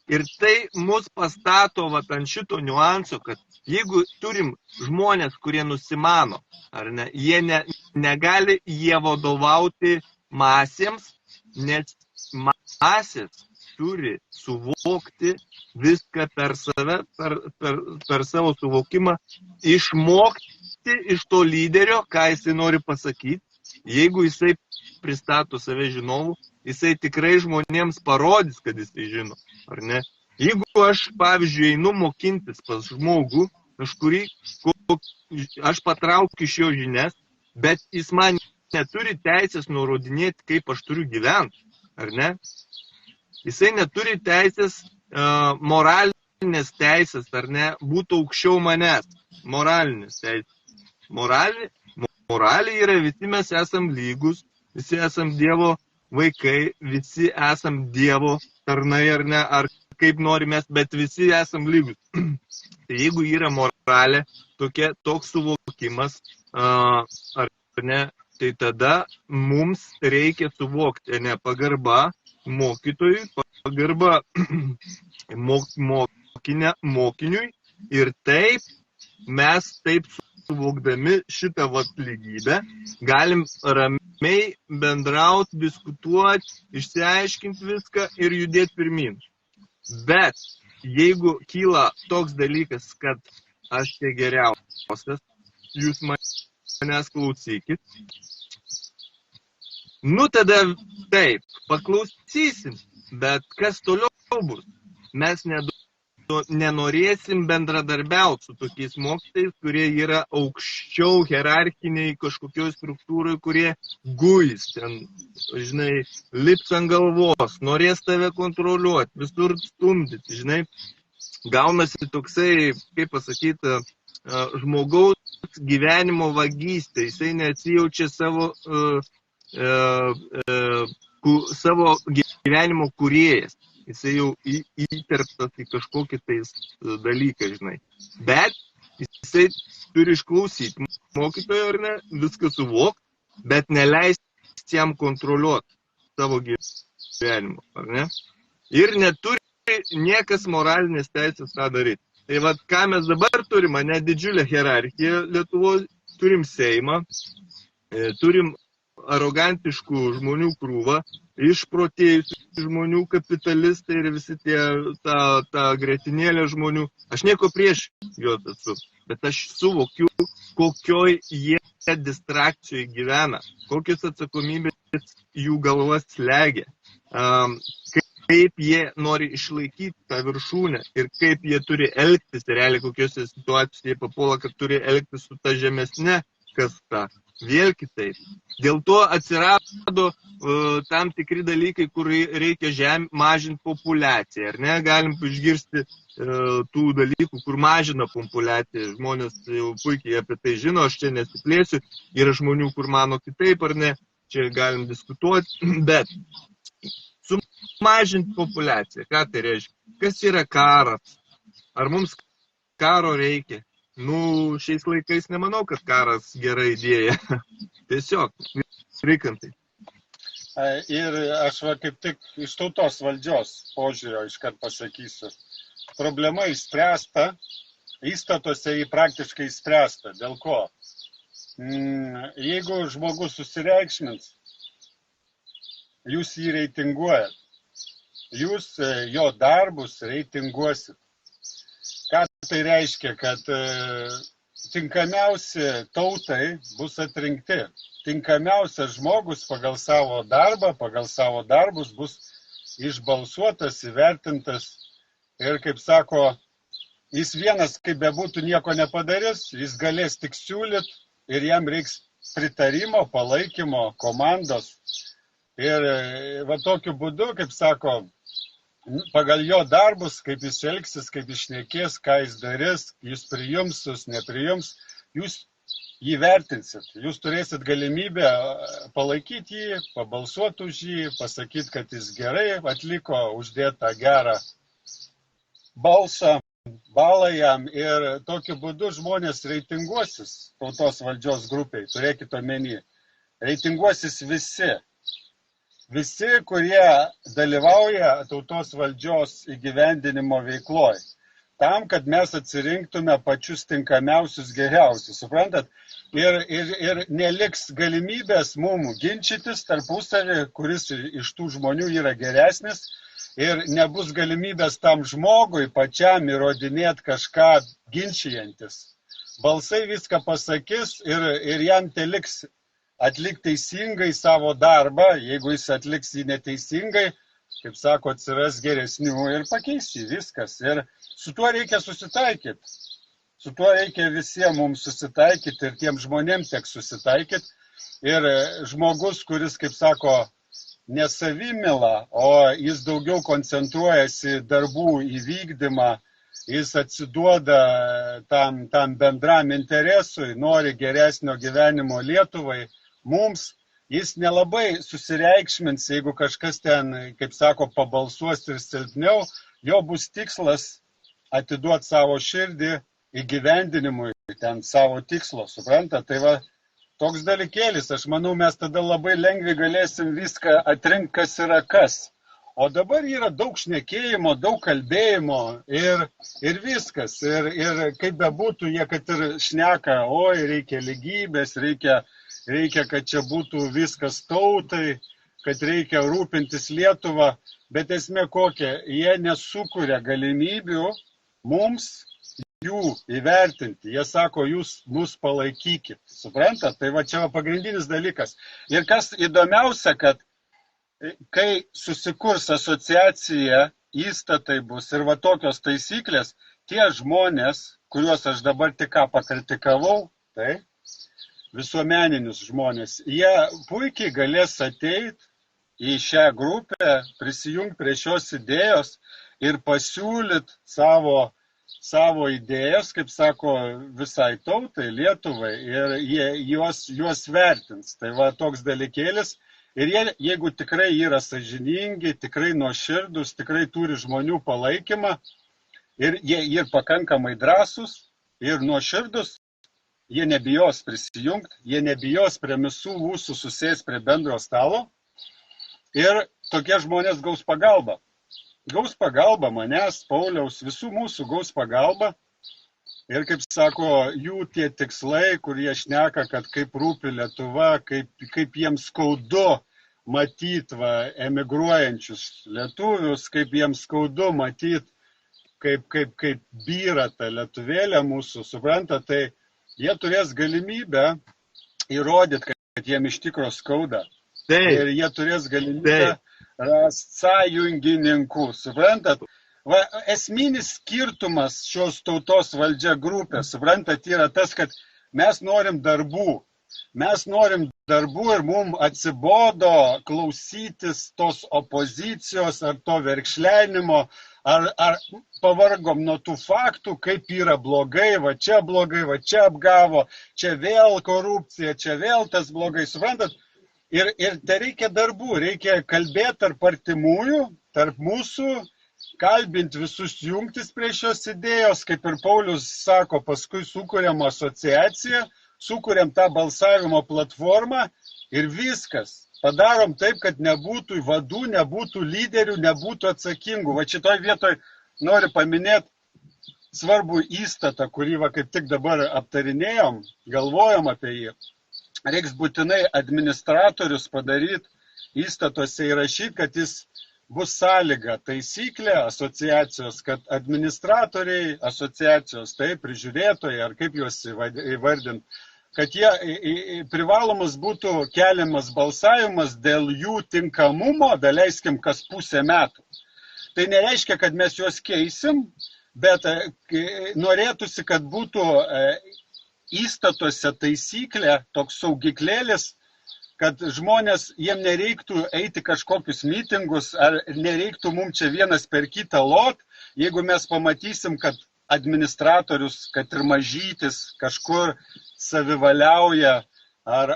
[SPEAKER 2] Ir tai mus pastato ant šito niuanso, kad jeigu turim žmonės, kurie nusimano, ar ne, jie negali jie vadovauti masėms, nes masės turi suvokti viską per save, per savo suvokimą, išmokti iš to lyderio, ką jisai nori pasakyti. Jeigu jisai pristato save žinovu, jisai tikrai žmonėms parodys, kad jisai žino, ar ne? Jeigu aš, pavyzdžiui, einu mokintis pas žmogų, aš patraukiu iš jo žinias, bet jis man neturi teisės nurodinėti, kaip aš turiu gyventi, ar ne? Jisai neturi teisės, moralinės teisės, ar ne, būtų aukščiau manęs. Moralinės teisės. Moralė yra, visi mes esam lygus, visi esam Dievo vaikai, visi esam Dievo tarnai, ar ne, ar kaip norimės, bet visi esam lygus. Tai jeigu yra moralė, toks suvokimas, ar ne, tai tada mums reikia suvokti, ne, pagarba mokytojui, pagarba mokiniui, ir taip mes taip suvokdami šitą lygybę galim ramiai bendrauti, diskutuoti, išsiaiškinti viską ir judėti pirmin. Bet jeigu kyla toks dalykas, kad aš čia geriausias, jūs manęs klausykit, tada taip, paklausysim, bet kas toliau bus? Mes nenorėsim bendradarbiauti su tokiais mokytojais, kurie yra aukščiau hierarchiniai kažkokioj struktūroje, kurie guis ten, žinai, lips ant galvos, norės tave kontroliuoti, visur stumdyti, žinai. Gaunasi toksai, kaip pasakyti, žmogaus gyvenimo vagystė, jisai neatsijaučia savo gyvenimo kūrėjas. Jisai jau įterptas į kažkokį tais dalyką, žinai. Bet jisai turi išklausyti mokytojo, ar ne, viską suvokti, bet neleisti jam kontroliuoti savo gyvenimo, ar ne. Ir neturi niekas moralinės teisės tą daryti. Tai ką mes dabar turim, ne, didžiulę hierarchiją Lietuvoje, turim Seimą, turim arogantiškų žmonių krūvą, išprotėjusių žmonių, kapitalistai ir visi ta gretinėlė žmonių. Aš nieko prieš juos esu, bet aš suvokiu, kokioj jie distrakcijoje gyvena, kokios atsakomybės jų galvas slegia. kaip jie nori išlaikyti tą viršūnę ir kaip jie turi elgtis, realiai kokiuose situacijose jie papuola, kad turi elgtis su ta žemesne kasta, vėl kitaip. Dėl to atsirado tam tikri dalykai, kur reikia mažinti populiaciją, ar ne? Galim išgirsti tų dalykų, kur mažina populiaciją. Žmonės jau puikiai apie tai žino, aš čia nesiplėsiu. Yra žmonių, kur mano kitaip, ar ne? Čia galim diskutuoti, bet sumažinti populiaciją. Ką tai reiškia? Kas yra karas? Ar mums karo reikia? Šiais laikais nemanau, kad karas gera idėja. Tiesiog, reikantai.
[SPEAKER 1] Ir aš kaip tik iš tautos valdžios požiūrio iškart pasakysiu. Problema išspręsta, įstatuose jį praktiškai išspręsta. Dėl ko? Jeigu žmogus susireikšmins, jūs jį reitinguojat. Jūs jo darbus reitinguosit. Ką tai reiškia? Kad tinkamiausi tautai bus atrinkti. Tinkamiausias žmogus pagal savo darbą, pagal savo darbus bus išbalsuotas, įvertintas. Ir kaip sako, jis vienas, kaip bebūtų, nieko nepadarys, jis galės tik siūlyti ir jam reiks pritarimo, palaikymo, komandos. Ir va tokiu būdu, kaip sako, pagal jo darbus, kaip jis elgsis, kaip jis šnekės, ką jis darys, jūs prijums, jūs neprijums, jūs jį vertinsit. Jūs turėsit galimybę palaikyti jį, pabalsuoti už jį, pasakyti, kad jis gerai atliko, uždėti tą gerą balsą, balą jam. Ir tokiu būdu žmonės reitinguosis tautos valdžios grupiai. Turėkit omeny. Reitinguosis visi. Visi, kurie dalyvauja tautos valdžios įgyvendinimo veikloje, tam, kad mes atsirinktume pačius tinkamiausius, geriausius, suprantat? Ir neliks galimybės mums ginčytis tarpusavį, kuris iš tų žmonių yra geresnis, ir nebus galimybės tam žmogui pačiam įrodinėti kažką ginčijantis. Balsai viską pasakys ir jam teliks atlikti teisingai savo darbą. Jeigu jis atliks jį neteisingai, kaip sako, atsiras geresnių ir pakeis jį, viskas. Ir su tuo reikia susitaikyti. Su tuo reikia visiems mums susitaikyti ir tiem žmonėms teks susitaikyti. Ir žmogus, kuris, kaip sako, ne savimila, o jis daugiau koncentruojasi darbų įvykdymą, jis atsiduoda tam bendram interesui, nori geresnio gyvenimo Lietuvai, mums, jis nelabai susireikšmins, jeigu kažkas ten, kaip sako, pabalsuos ir silpniau, jo bus tikslas atiduoti savo širdį įgyvendinimui ten savo tikslo, supranta? Tai va, toks dalykėlis, aš manau, mes tada labai lengvai galėsim viską atrinkti, kas yra kas. O dabar yra daug šnekėjimo, daug kalbėjimo ir viskas. Ir kaip bebūtų, jie kad ir šneka, oi, reikia lygybės, reikia, kad čia būtų viskas tautai, kad reikia rūpintis Lietuvą, bet esmė kokia, jie nesukuria galimybių mums jų įvertinti. Jie sako, jūs mus palaikykit. Suprantat? Tai va čia pagrindinis dalykas. Ir kas įdomiausia, kad kai susikurs asociacija, įstatai bus ir va tokios taisyklės, tie žmonės, kuriuos aš dabar tik ką pakritikavau, tai visuomeninius žmonės, jie puikiai galės ateiti į šią grupę, prisijungti prie šios idėjos ir pasiūlyti savo idėjas, kaip sako, visai tautai, Lietuvai, ir jie juos vertins. Tai va toks dalykėlis. Ir jie, jeigu tikrai yra sąžiningi, tikrai nuoširdus, tikrai turi žmonių palaikymą, ir jie ir pakankamai drąsus, ir nuoširdus, jie nebijos prisijungti, jie nebijos prie visų mūsų susės prie bendro stalo, ir tokie žmonės gaus pagalbą. Gaus pagalbą manęs, Pauliaus, visų mūsų gaus pagalbą. Ir kaip sako, jų tie tikslai, kurie šneka, kad kaip rūpi Lietuva, kaip jiems skaudu matyti emigruojančius lietuvius, kaip jiems skaudu matyti, kaip byra ta lietuvėlė mūsų, supranta, tai jie turės galimybę įrodyti, kad jiem iš tikro skauda. Ir jie turės galimybę sąjungininkų, suprantat? Va, esminis skirtumas šios tautos valdžia grupės, suprantat, yra tas, kad mes norim darbų. Mes norim darbų ir mums atsibodo klausytis tos opozicijos ar to verkšlenimo, ar pavargom nuo tų faktų, kaip yra blogai, va čia apgavo, čia vėl korupcija, čia vėl tas blogai, suprantat? Ir tai reikia darbų, reikia kalbėti tarp artimųjų, tarp mūsų, kalbinti visus, jungtis prie šios idėjos, kaip ir Paulius sako, paskui sukuriam asociaciją, sukuriam tą balsavimo platformą ir viskas. Padarom taip, kad nebūtų vadų, nebūtų lyderių, nebūtų atsakingų. Va šitoj vietoj noriu paminėti svarbų įstatą, kurį va kaip tik dabar aptarinėjom, galvojom apie jį. Reiks būtinai administratorius padaryti, įstatuose įrašyti, kad jis bus sąlyga, taisyklė asociacijos, kad administratoriai asociacijos, tai prižiūrėtojai, ar kaip juos įvardint, kad jie privalomas būtų keliamas balsavimas dėl jų tinkamumo, daleiskim, kas pusę metų. Tai nereiškia, kad mes juos keisim, bet norėtųsi, kad būtų įstatuose taisyklė, toks saugiklėlis, kad žmonės, jiem nereiktų eiti kažkokius mitingus, ar nereiktų mums čia vienas per kitą lot, jeigu mes pamatysim, kad administratorius, kad ir mažytis kažkur savivaliauja ar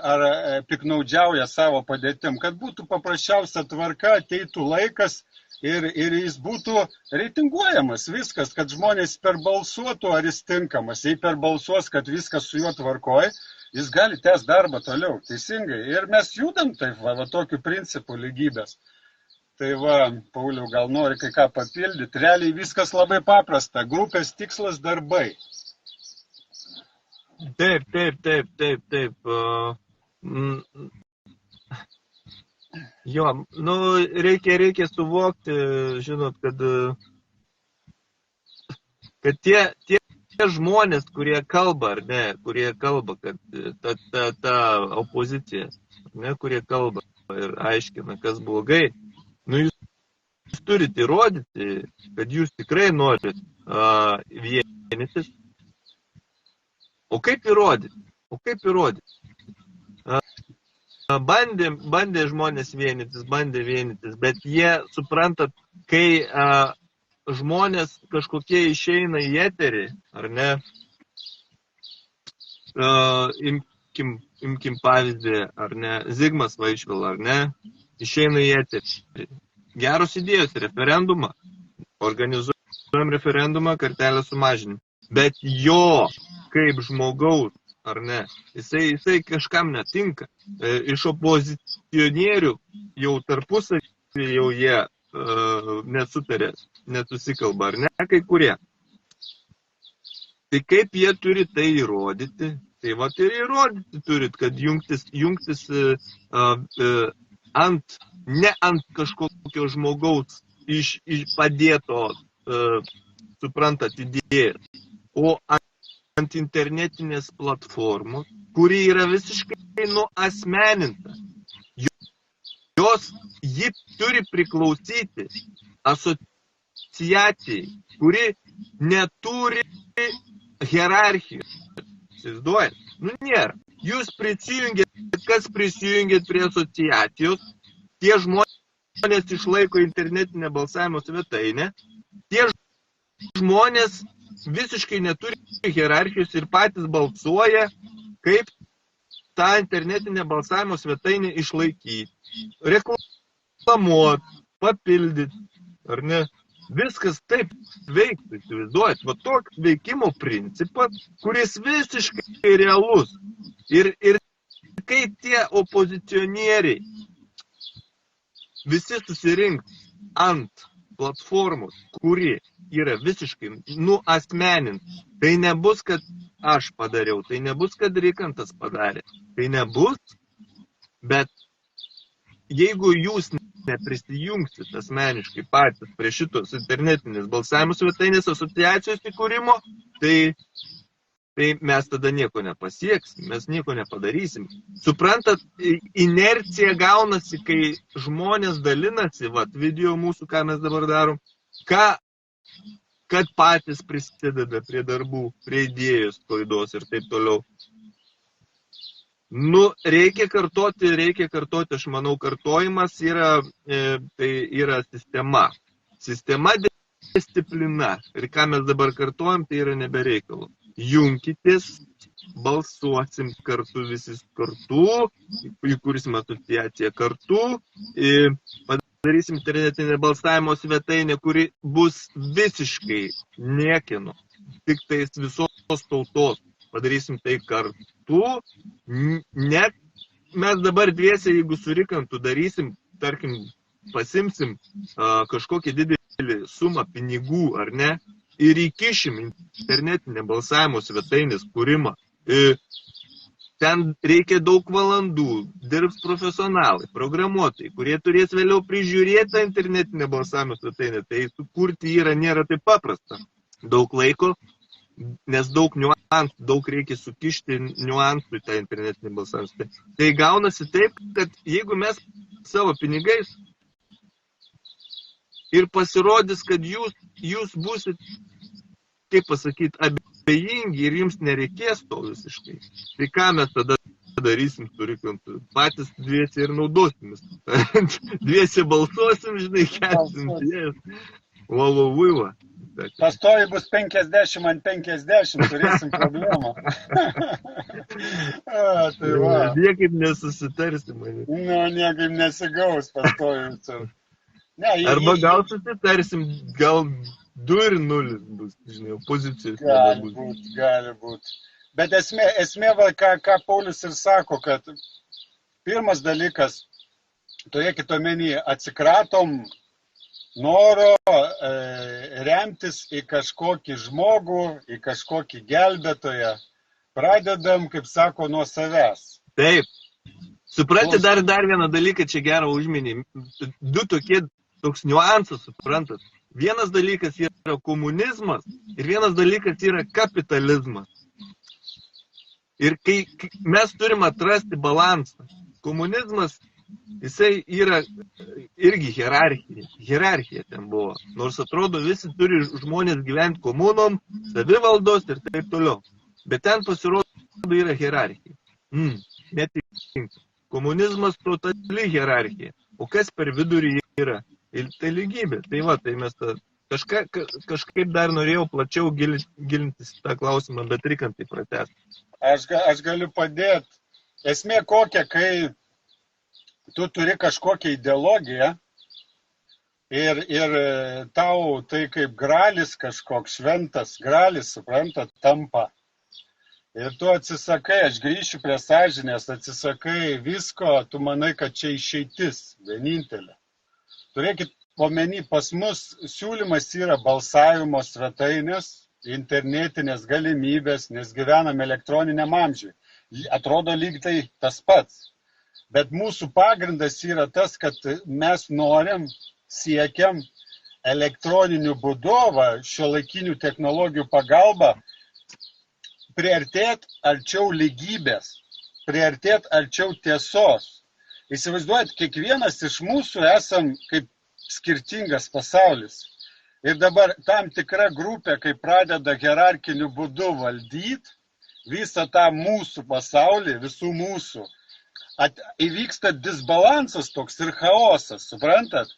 [SPEAKER 1] piknaudžiauja savo padėtim, kad būtų paprasčiausia tvarka, ateitų laikas ir jis būtų reitinguojamas viskas, kad žmonės perbalsuotų, ar jis tinkamas. Jei perbalsuos, kad viskas su juo tvarkoj, jis gali tęsti darbą toliau, teisingai. Ir mes judam taip, va tokiu principu lygybės. Tai va, Pauliau, gal nori kai ką papildyti. Realiai viskas labai paprasta. Grupės tikslas darbai.
[SPEAKER 2] Taip. Jo, nu, reikia suvokti, žinot, kad tie žmonės, kurie kalba, ar ne, kad ta opozicija, ne, kurie kalba ir aiškina, kas blogai, nu, jūs turite įrodyti, kad jūs tikrai norit vienytis. O kaip įrodyti? Bandė žmonės vienytis, bet jie, suprantat, kai žmonės kažkokie išeina į eterį, ar ne, imkim pavyzdį, ar ne, Zigmas Vaišvila, ar ne, išeina į eterį. Geros idėjos, referendumą, organizuojam referendumą, kartelę sumažinim, bet jo kaip žmogaus, ar ne, jisai kažkam netinka. Iš opozicionierių jau tarpusavį jau jie nesutarė, nesusikalba, ar ne, kai kurie. Tai kaip jie turi tai įrodyti? Tai va ir įrodyti turit, kad jungtis ne ant kažkokio žmogaus iš padėto, suprantat, idėjas, o ant internetinės platformos, kuri yra visiškai nuasmeninta. Ji turi priklausyti asociacijai, kuri neturi hierarchijos. Įsivaizduojat? Nu, nėra. Jūs kas prisijungėt prie asociacijos, tie žmonės išlaiko internetinę balsavimo svetainę, tie žmonės visiškai neturi hierarchijos ir patys balsuoja, kaip tą internetinę balsavimo svetainę išlaikyti, reklamuoti, papildyti, ar ne? Viskas taip veiktų, įsivaizduojat. Va toks veikimo principas, kuris visiškai realus. Ir kai tie opozicionieriai visi susirinks ant platformos, kuri yra visiškai nuasmeninta, tai nebus, kad aš padariau, tai nebus, kad Rikantas padarė, tai nebus, bet jeigu jūs neprisijungsit asmeniškai patys prie šitos internetinės balsavimo svetainės asociacijos įkūrimo, tai tai mes tada nieko nepasieksim, mes nieko nepadarysim. Suprantat, inercija gaunasi, kai žmonės dalinasi, video mūsų, ką mes dabar darom, kad patys prisideda prie darbų, prie idėjos, klaidos ir taip toliau. Reikia kartoti, aš manau, kartojimas tai yra sistema. Sistema disciplina. Ir ką mes dabar kartojam, tai yra nebereikalu. Junkitės, balsuosim kartu visi kartu, įkursim asociaciją kartu, padarysim internetinę balsavimo svetainę, kuri bus visiškai niekieno, tik tais visos tautos. Padarysim tai kartu, net mes dabar dviese, jeigu surikantų darysim, tarkim, pasimsim kažkokį didelį sumą pinigų, ar ne, ir įkišim internetinę balsavimo svetainės kūrimą. Ten reikia daug valandų, dirbs profesionalai, programuotojai, kurie turės vėliau prižiūrėti tą internetinę balsavimo svetainę. Tai sukurti nėra taip paprasta. Daug laiko, nes daug niuansų, daug reikia sukišti niuansų į tą internetinį balsavimą. Tai gaunasi taip, kad jeigu mes savo pinigais ir pasirodys, kad jūs būsit, kaip pasakyti, abejingi ir jums nereikės to visiškai. Tai ką mes tada darysim, patys dviesi ir naudosimės. Dviesi balsuosim, žinai, kelsim ties. Va.
[SPEAKER 1] Pastoji bus 50/50, turėsim problemą. Tai va.
[SPEAKER 2] Niekaip nesusitarsim.
[SPEAKER 1] Niekaip nesigaus pastoji.
[SPEAKER 2] Arba gal susitarsim, gal 2-0 bus, žinai, opozicijos.
[SPEAKER 1] Gali būt. Bet esmė ką Paulius ir sako, kad pirmas dalykas, turėkit omeny, atsikratom noro remtis į kažkokį žmogų, į kažkokį gelbėtoją. Pradedam, kaip sako, nuo savęs.
[SPEAKER 2] Taip. Supranti, dar vieną dalyką čia gerą užminį. Toks niuansas, suprantat. Vienas dalykas yra komunizmas ir vienas dalykas yra kapitalizmas. Ir kai mes turim atrasti balansą. Komunizmas, jisai yra irgi hierarchija. Hierarchija ten buvo. Nors atrodo, visi turi žmonės gyventi komunom, savivaldos ir taip toliau. Bet ten pasirodo yra hierarchija. Netinka. Komunizmas totali hierarchija. O kas per vidurį yra? Ir tai lygybė. Tai va, tai mes kažkaip dar norėjau plačiau gilintis tą klausimą, bet reikiant tai pratęsti.
[SPEAKER 1] Aš galiu padėti. Esmė kokia, kai tu turi kažkokią ideologiją ir tau tai kaip gralis kažkoks šventas gralis, suprantat, tampa. Ir tu atsisakai, aš grįšiu prie sąžinės, atsisakai visko, tu manai, kad čia išeitis vienintelė. Turėkit omeny, pas mus siūlymas yra balsavimo svetainės, internetinės galimybės, nes gyvenam elektroniniam amžiui. Atrodo lyg tai tas pats. Bet mūsų pagrindas yra tas, kad mes norim, siekiam elektroniniu būdu, šiuolaikinių technologijų pagalba, priartėti arčiau lygybės, priartėti arčiau tiesos. Įsivaizduojat, kiekvienas iš mūsų esam kaip skirtingas pasaulis. Ir dabar tam tikra grupė, kai pradeda hierarchiniu būdu valdyti visą tą mūsų pasaulį, visų mūsų, įvyksta disbalansas toks ir chaosas, suprantat?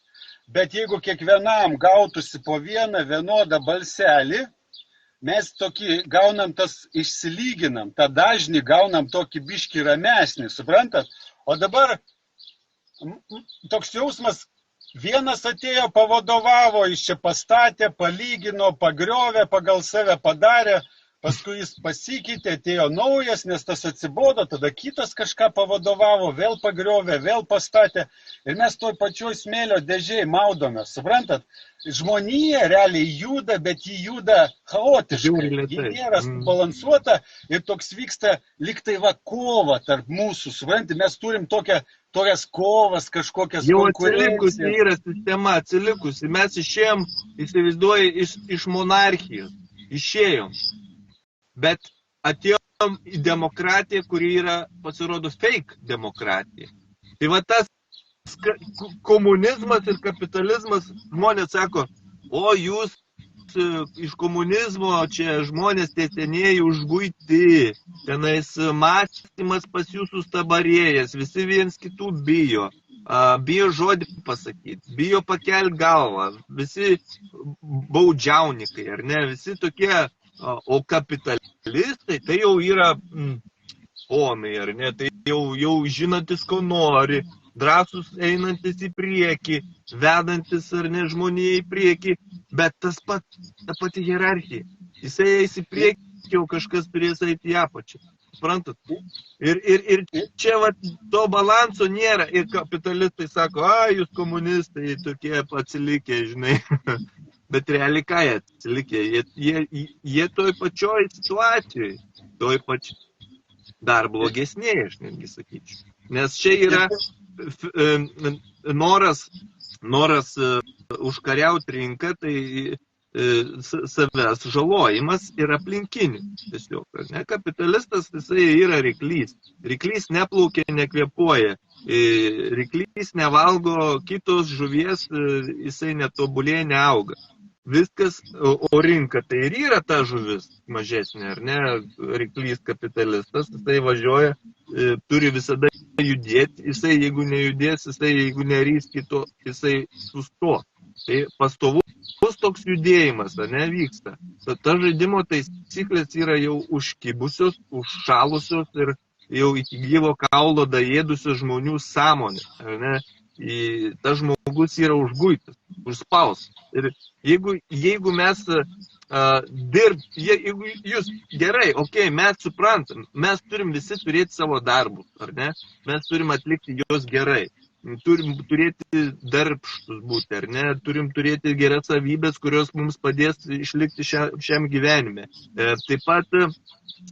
[SPEAKER 1] Bet jeigu kiekvienam gautųsi po vieną vienodą balselį, mes tokį gaunam išsilyginam, tą dažnį gaunam tokį biškį ramesnį, suprantat? O dabar toks jausmas, vienas atėjo, pavadovavo, jis čia pastatė, palygino, pagriovė, pagal save padarė, paskui jis pasikeitė, atėjo naujas, nes tas atsibodo, tada kitas kažką pavadovavo, vėl pagriovė, vėl pastatė. Ir mes toj pačioj smėlio dėžėj maudomės, suprantat? Žmonija realiai juda, bet ji juda chaotiškai. Ji nėra subalansuota ir toks vyksta lyg tai kova tarp mūsų, suprantat? Mes turim tokias kovas, kažkokias konkurencijas.
[SPEAKER 2] Jau atsilikusi yra sistema, atsilikusi. Mes išėjom, įsivaizduoju, iš monarchijos. Išėjom. Bet atėjom į demokratiją, kuri yra, pasirodo, fake demokratija. Tai va tas komunizmas ir kapitalizmas, žmonės sako, o jūs iš komunizmo čia žmonės tiesenėjai užguiti, tenais mąstymas pas jūs sustabarėjęs, visi viens kitų bijo, bijo žodį pasakyti, bijo pakelti galvą, visi baudžiaunikai, ar ne, visi tokie, o kapitalistai tai jau yra ponai, ar ne, tai jau žinantis, ko nori, drąsus einantis į priekį, vedantis ar ne žmonėje į priekį, bet ta pati hierarchija. Jisai eis į priekį, jau kažkas turės eiti į apačią. Suprantat? Ir čia va, to balanso nėra. Ir kapitalistai sako, jūs komunistai tokie atsilikę, žinai. Bet realiai ką jie atsilikę? Jie toj pačioj situacijoj, toj pačioj. Dar blogesnėje, aš netgi sakyčiau. Nes čia yra noras užkariauti rinką, tai savęs žalojimas ir aplinkinių. Tiesiog, ne? Kapitalistas jisai yra ryklys. Ryklys neplaukia, nekvėpuoja. Ryklys nevalgo kitos žuvies, jisai netobulėja, neauga. Viskas, o rinka tai ir yra ta žuvis mažesnė, ar ne, ryklys kapitalistas, jisai važiuoja, turi visada judėti, jisai jeigu nejudės, jisai jeigu nerys kito, jisai susto. Tai pastovus toks judėjimas, ar ne, vyksta. Ta žaidimo taisyklės yra jau užkibusios, užšalusios ir jau iki gyvo kaulo daėdusios žmonių sąmonė, ar ne. Tas žmogus yra užguitas, užspaus. Ir jeigu mes jeigu jūs gerai, mes suprantam, mes turim visi turėti savo darbus, ar ne? Mes turim atlikti juos gerai. Turim turėti darbštus būti, ar ne? Turim turėti geras savybės, kurios mums padės išlikti šiam gyvenime. Taip pat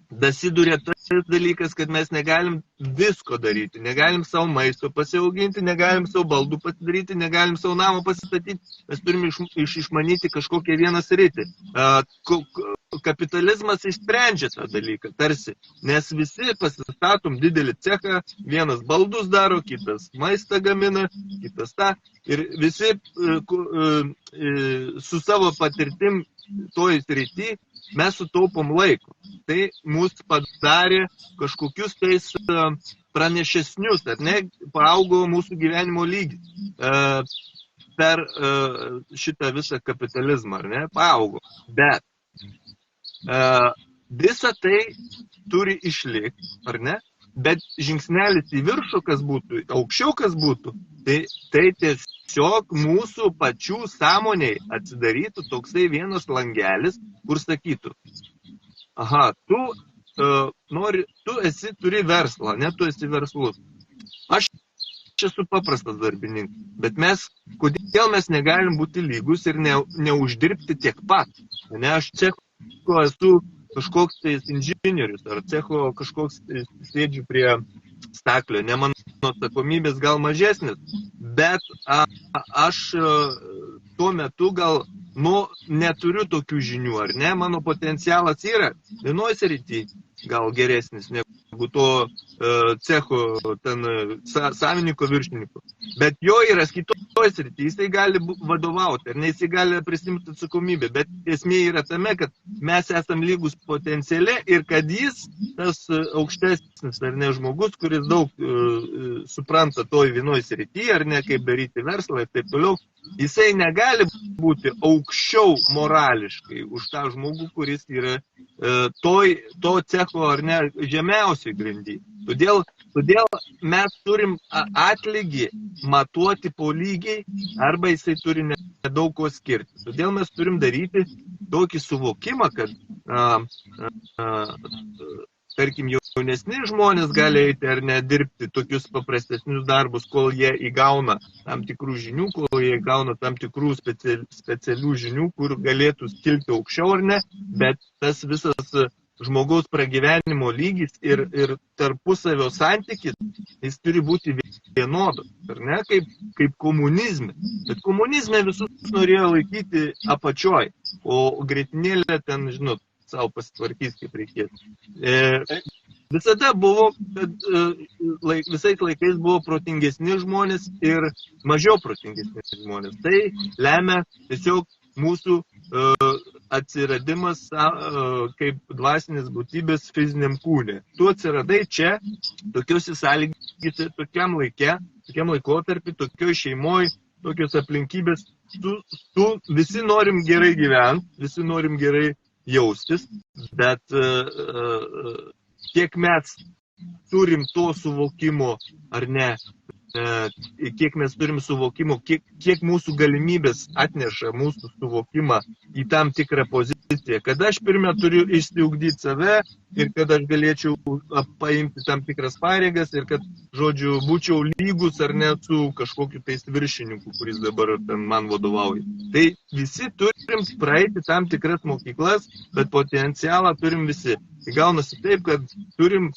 [SPEAKER 2] dasiduria tas dalykas, kad mes negalim visko daryti, negalim savo maisto pasiauginti, negalim savo baldų pasidaryti, negalim savo namą pasistatyti, mes turime išmanyti kažkokią vieną sritį. Kapitalizmas išsprendžia tą dalyką, tarsi, nes visi pasistatom didelį cechą, vienas baldus daro, kitas maistą gamina, kitas tą, ir visi su savo patirtim toj srity mes sutaupom laiko. Tai mus padarė kažkokius tais pranešesnius, ar ne, paaugo mūsų gyvenimo lygis per šitą visą kapitalizmą, ar ne, paaugo. Bet visa tai turi išlikti, ar ne? Bet žingsnelis į viršų, kas būtų, aukščiau kas būtų, tai tiesiog mūsų pačių sąmoniai atsidarytų toksai vienas langelis, kur sakytų, aha, tu turi verslą, ne, tu esi verslus. Aš esu paprastas darbininkas, bet kodėl mes negalim būti lygus ir neuždirbti tiek pat? Ne, aš cecho esu kažkoks inžinierius, ar cecho kažkoks sėdžiu prie staklio, ne mano atsakomybės gal mažesnis, bet aš tuo metu gal neturiu tokių žinių, ar ne, mano potencialas yra vienoj srity gal geresnis negu to cecho ten savininko viršininko, bet jo yra kitoj srity, jisai gali vadovauti, ar ne, jisai gali prisimti atsakomybę, bet esmė yra tame, kad mes esam lygus potenciale ir kad jis, tas aukštesnis, ar ne, žmogus, kuris daug supranta toj vienoj srity, ar ne, kaip daryti verslą ir taip toliau, jisai negali būti aukščiau morališkai už tą žmogų, kuris yra to cecho, ar ne, žemiausiai grandy. Todėl mes turim atlygį matuoti po lygiai, arba jisai turi nedaug ko skirti. Todėl mes turim daryti tokį suvokimą, kad tarkim, jaunesni žmonės gali eiti ar ne dirbti tokius paprastesnius darbus, kol jie įgauna tam tikrų žinių, kol jie įgauna tam tikrų specialių žinių, kur galėtų skilti aukščiau ar ne, bet tas visas žmogaus pragyvenimo lygis ir tarpusavio santykis, jis turi būti vienodas, ar ne, kaip komunizme. Bet komunizme visus norėjo laikyti apačioj, o grietinėlę ten, žinot, savo pasitvarkys, kaip reikėtų. Visada buvo, kad visais laikais buvo protingesni žmonės ir mažiau protingesni žmonės. Tai lemia tiesiog mūsų atsiradimas kaip dvasinės būtybės fiziniam kūne. Tu atsiradai čia, tokiuose sąlygose, tokiam laikotarpį, tokioj šeimoj, tokios aplinkybės. Tu visi norim gerai gyventi, visi norim gerai jaustis, bet kiek mes turim to suvokimo ar ne, kiek mes turim suvokimo, kiek mūsų galimybės atneša mūsų suvokimą į tam tikrą poziciją, kad aš pirmia turiu išsiugdyti save ir kad aš galėčiau paimti tam tikras pareigas ir kad, žodžiu, būčiau lygus ar ne su kažkokiu tais viršininku, kuris dabar ten man vadovauja. Tai visi turim praeiti tam tikras mokyklas, bet potencialą turim visi. Tai gaunasi taip, kad turim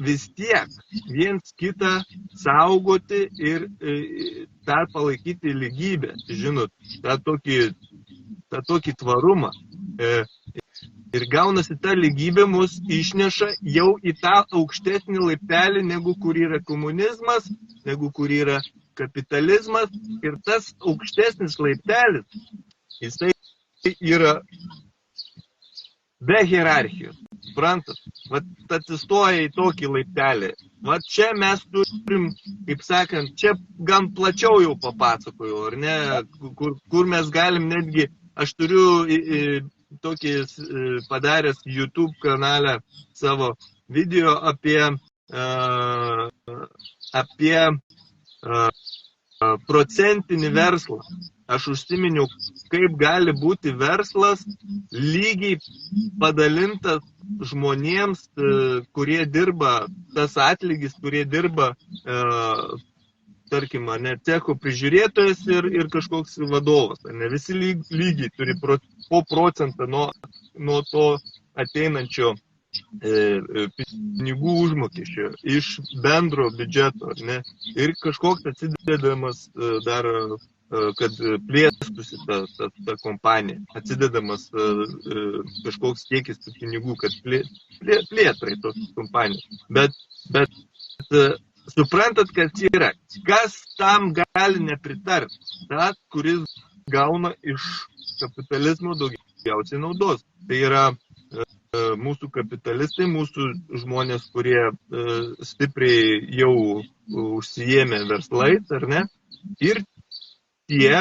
[SPEAKER 2] vis tiek viens kitą saugoti ir dar palaikyti lygybę, žinot, tą tokį tvarumą. Ir gaunasi ta lygybė mus išneša jau į tą aukštesnį laiptelį, negu kur yra komunizmas, negu kur yra kapitalizmas. Ir tas aukštesnis laiptelis, jisai yra be hierarchijos. Suprantat? Vat atsistoja į tokį laiptelį. Vat čia mes turim, kaip sakant, čia gan plačiau jau papasakojau, ar ne? Kur mes galim netgi, aš turiu tokį padaręs YouTube kanalę savo video apie procentinį verslą. Aš užsiminiau, kaip gali būti verslas lygiai padalintas žmonėms, kurie dirba, tas atlygis, kurie dirba, tarkim, ne, cecho prižiūrėtojas ir kažkoks vadovas. Ne, visi lygiai turi po procentą nuo to ateinančio pinigų užmokesčio iš bendro biudžeto, ne, ir kažkoks atsidedamas dar, kad plėstųsi ta kompanija, atsidedamas kažkoks kiekis tų pinigų, kad plėtrai tos kompanijos. Bet suprantat, kas yra, kas tam gali nepritarti, tas, kuris gauna iš kapitalizmo daugiausiai naudos. Tai yra mūsų kapitalistai, mūsų žmonės, kurie stipriai jau užsijėmė verslais, ar ne, ir tie,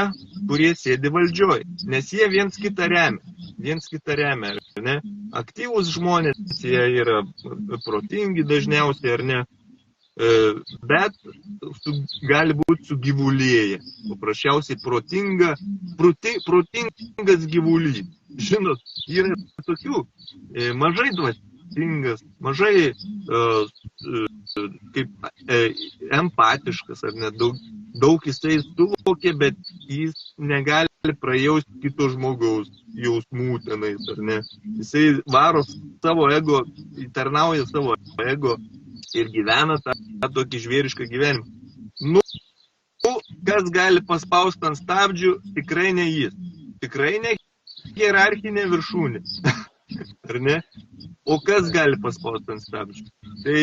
[SPEAKER 2] kurie sėdi valdžioj, nes jie viens kitą remia, ar ne, aktyvūs žmonės, jie yra protingi dažniausiai, ar ne, bet gali būti sugyvulėję, paprasčiausiai protingas gyvulys. Žinot, yra tokių mažai dvasingas, mažai kaip empatiškas, ar ne, daug jisai suvokia, bet jis negali prajausti kito žmogaus jausmų tenais, ar ne. Jisai varo savo ego, tarnauja savo ego ir gyvena tą tokį žvėrišką gyvenimą. Nu, kas gali paspausti ant stabdžių, tikrai ne jis. Tikrai ne hierarchinė viršūnė. Ar ne? O kas gali paspausti ant stabdžių? Tai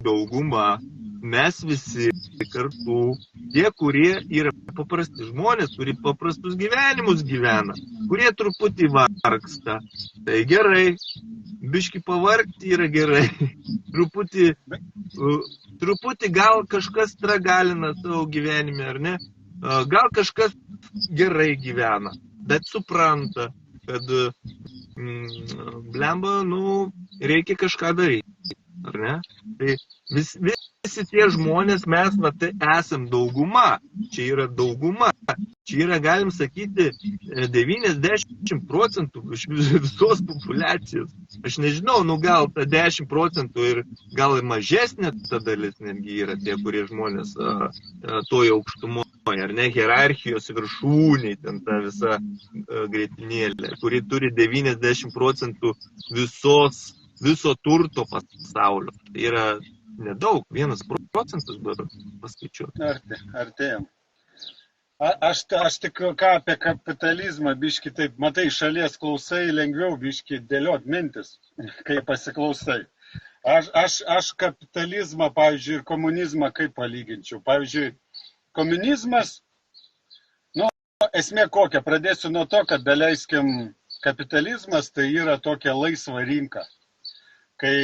[SPEAKER 2] dauguma, mes visi kartu, tie, kurie yra paprasti žmonės, kurie paprastus gyvenimus gyvena, kurie truputį vargsta. Tai gerai, biški pavargti yra gerai. Truputį gal kažkas tragalina savo gyvenime, ar ne? Gal kažkas gerai gyvena, bet supranta, kad blemba, reikia kažką daryti, ar ne? Tai visi tie žmonės, mes tai esam dauguma, čia yra dauguma, čia yra, galim sakyti, 90% iš visos populiacijos. Aš nežinau, gal ta 10% ir gal ir mažesnė ta dalis netgi yra tie, kurie žmonės toje aukštumoje, ar ne, hierarchijos viršūniai, ten ta visa greitinėlė, kuri turi 90% viso turto pasaulio. Tai yra nedaug, 1% dabar paskaičiuoti.
[SPEAKER 1] Artėjom. Aš tik ką apie kapitalizmą, biški taip, matai, šalies klausai, lengviau biški dėliot mintis, kai pasiklausai. Aš kapitalizmą, pavyzdžiui, ir komunizmą kaip palyginčiau. Pavyzdžiui, komunizmas, esmė kokia, pradėsiu nuo to, kad daleiskim, kapitalizmas tai yra tokia laisva rinka, kai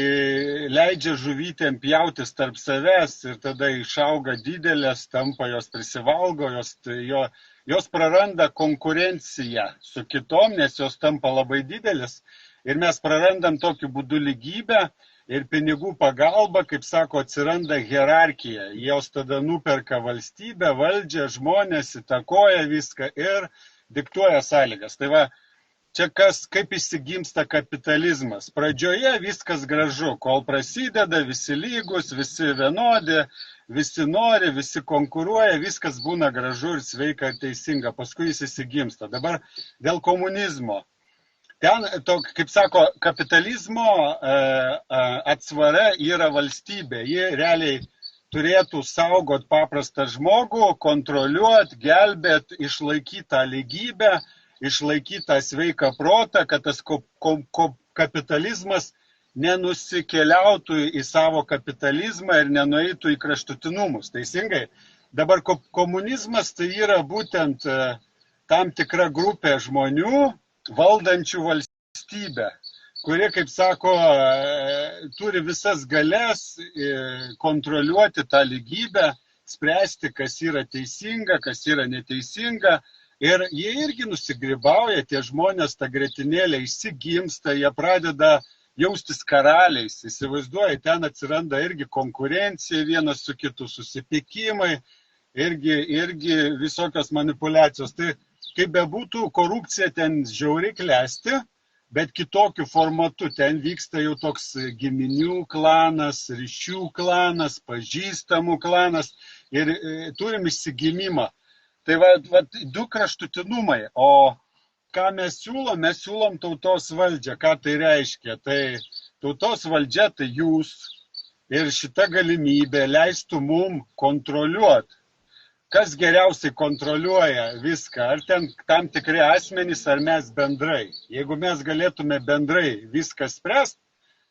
[SPEAKER 1] leidžia žuvytėm pjautis tarp savęs ir tada išauga didelės, tampa jos prisivalgo, jos praranda konkurenciją su kitom, nes jos tampa labai didelis ir mes prarandam tokiu būdu lygybę ir pinigų pagalba, kaip sako, atsiranda hierarchija. Jos tada nuperka valstybę, valdžią, žmonės, įtakoja viską ir diktuoja sąlygas. Tai va, čia kaip įsigimsta kapitalizmas. Pradžioje viskas gražu, kol prasideda, visi lygus, visi vienodi, visi nori, visi konkuruoja, viskas būna gražu ir sveika ir teisinga. Paskui jis įsigimsta. Dabar dėl komunizmo. Ten, kaip sako, kapitalizmo atsvara yra valstybė. Ji realiai turėtų saugot paprastą žmogų, kontroliuoti, gelbėti, išlaikyti tą lygybę, išlaikyti tą sveiką protą, kad tas kapitalizmas nenusikeliautų į savo kapitalizmą ir nenueitų į kraštutinumus. Teisingai? Dabar komunizmas tai yra būtent tam tikra grupė žmonių valdančių valstybę, kuri, kaip sako, turi visas galias kontroliuoti tą lygybę, spręsti, kas yra teisinga, kas yra neteisinga. Ir jie irgi nusigrybauja, tie žmonės, ta gretinėlė įsigimsta, jie pradeda jaustis karaliais, įsivaizduoja, ten atsiranda irgi konkurencija vienas su kitu, susipykimai, irgi visokios manipulacijos. Tai kaip bebūtų, korupcija ten žiauriai klesti, bet kitokiu formatu. Ten vyksta jau toks giminių klanas, ryšių klanas, pažįstamų klanas ir turim įsigimimą. Tai va, du kraštutinumai. O ką mes siūlom? Mes siūlom tautos valdžią. Ką tai reiškia? Tai tautos valdžia tai jūs ir šita galimybė leistų mum kontroliuoti. Kas geriausiai kontroliuoja viską, ar ten tam tikri asmenys, ar mes bendrai. Jeigu mes galėtume bendrai viską spręsti,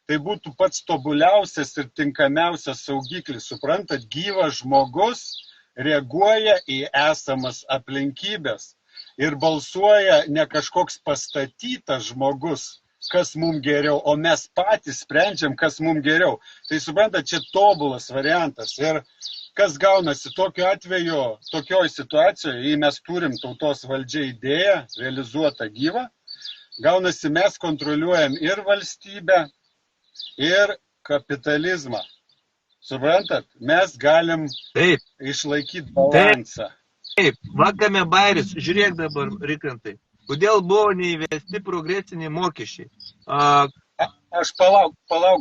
[SPEAKER 1] tai būtų pats tobuliausias ir tinkamiausias saugiklis. Suprantat, gyvas žmogus reaguoja į esamas aplinkybės ir balsuoja ne kažkoks pastatytas žmogus, kas mums geriau, o mes patys sprendžiam, kas mums geriau. Tai suprantat, čia tobulas variantas. Ir kas gaunasi tokiu atveju, tokioj situacijoje, jei mes turim tautos valdžią idėją, realizuotą gyvą, gaunasi mes kontroliuojam ir valstybę, ir kapitalizmą. Suprantat, mes galim išlaikyti balansą.
[SPEAKER 2] Taip, vakame bairis, žiūrėk dabar, Rikantai, kodėl buvo neįvesti progresiniai mokesčiai?
[SPEAKER 1] Aš palauk,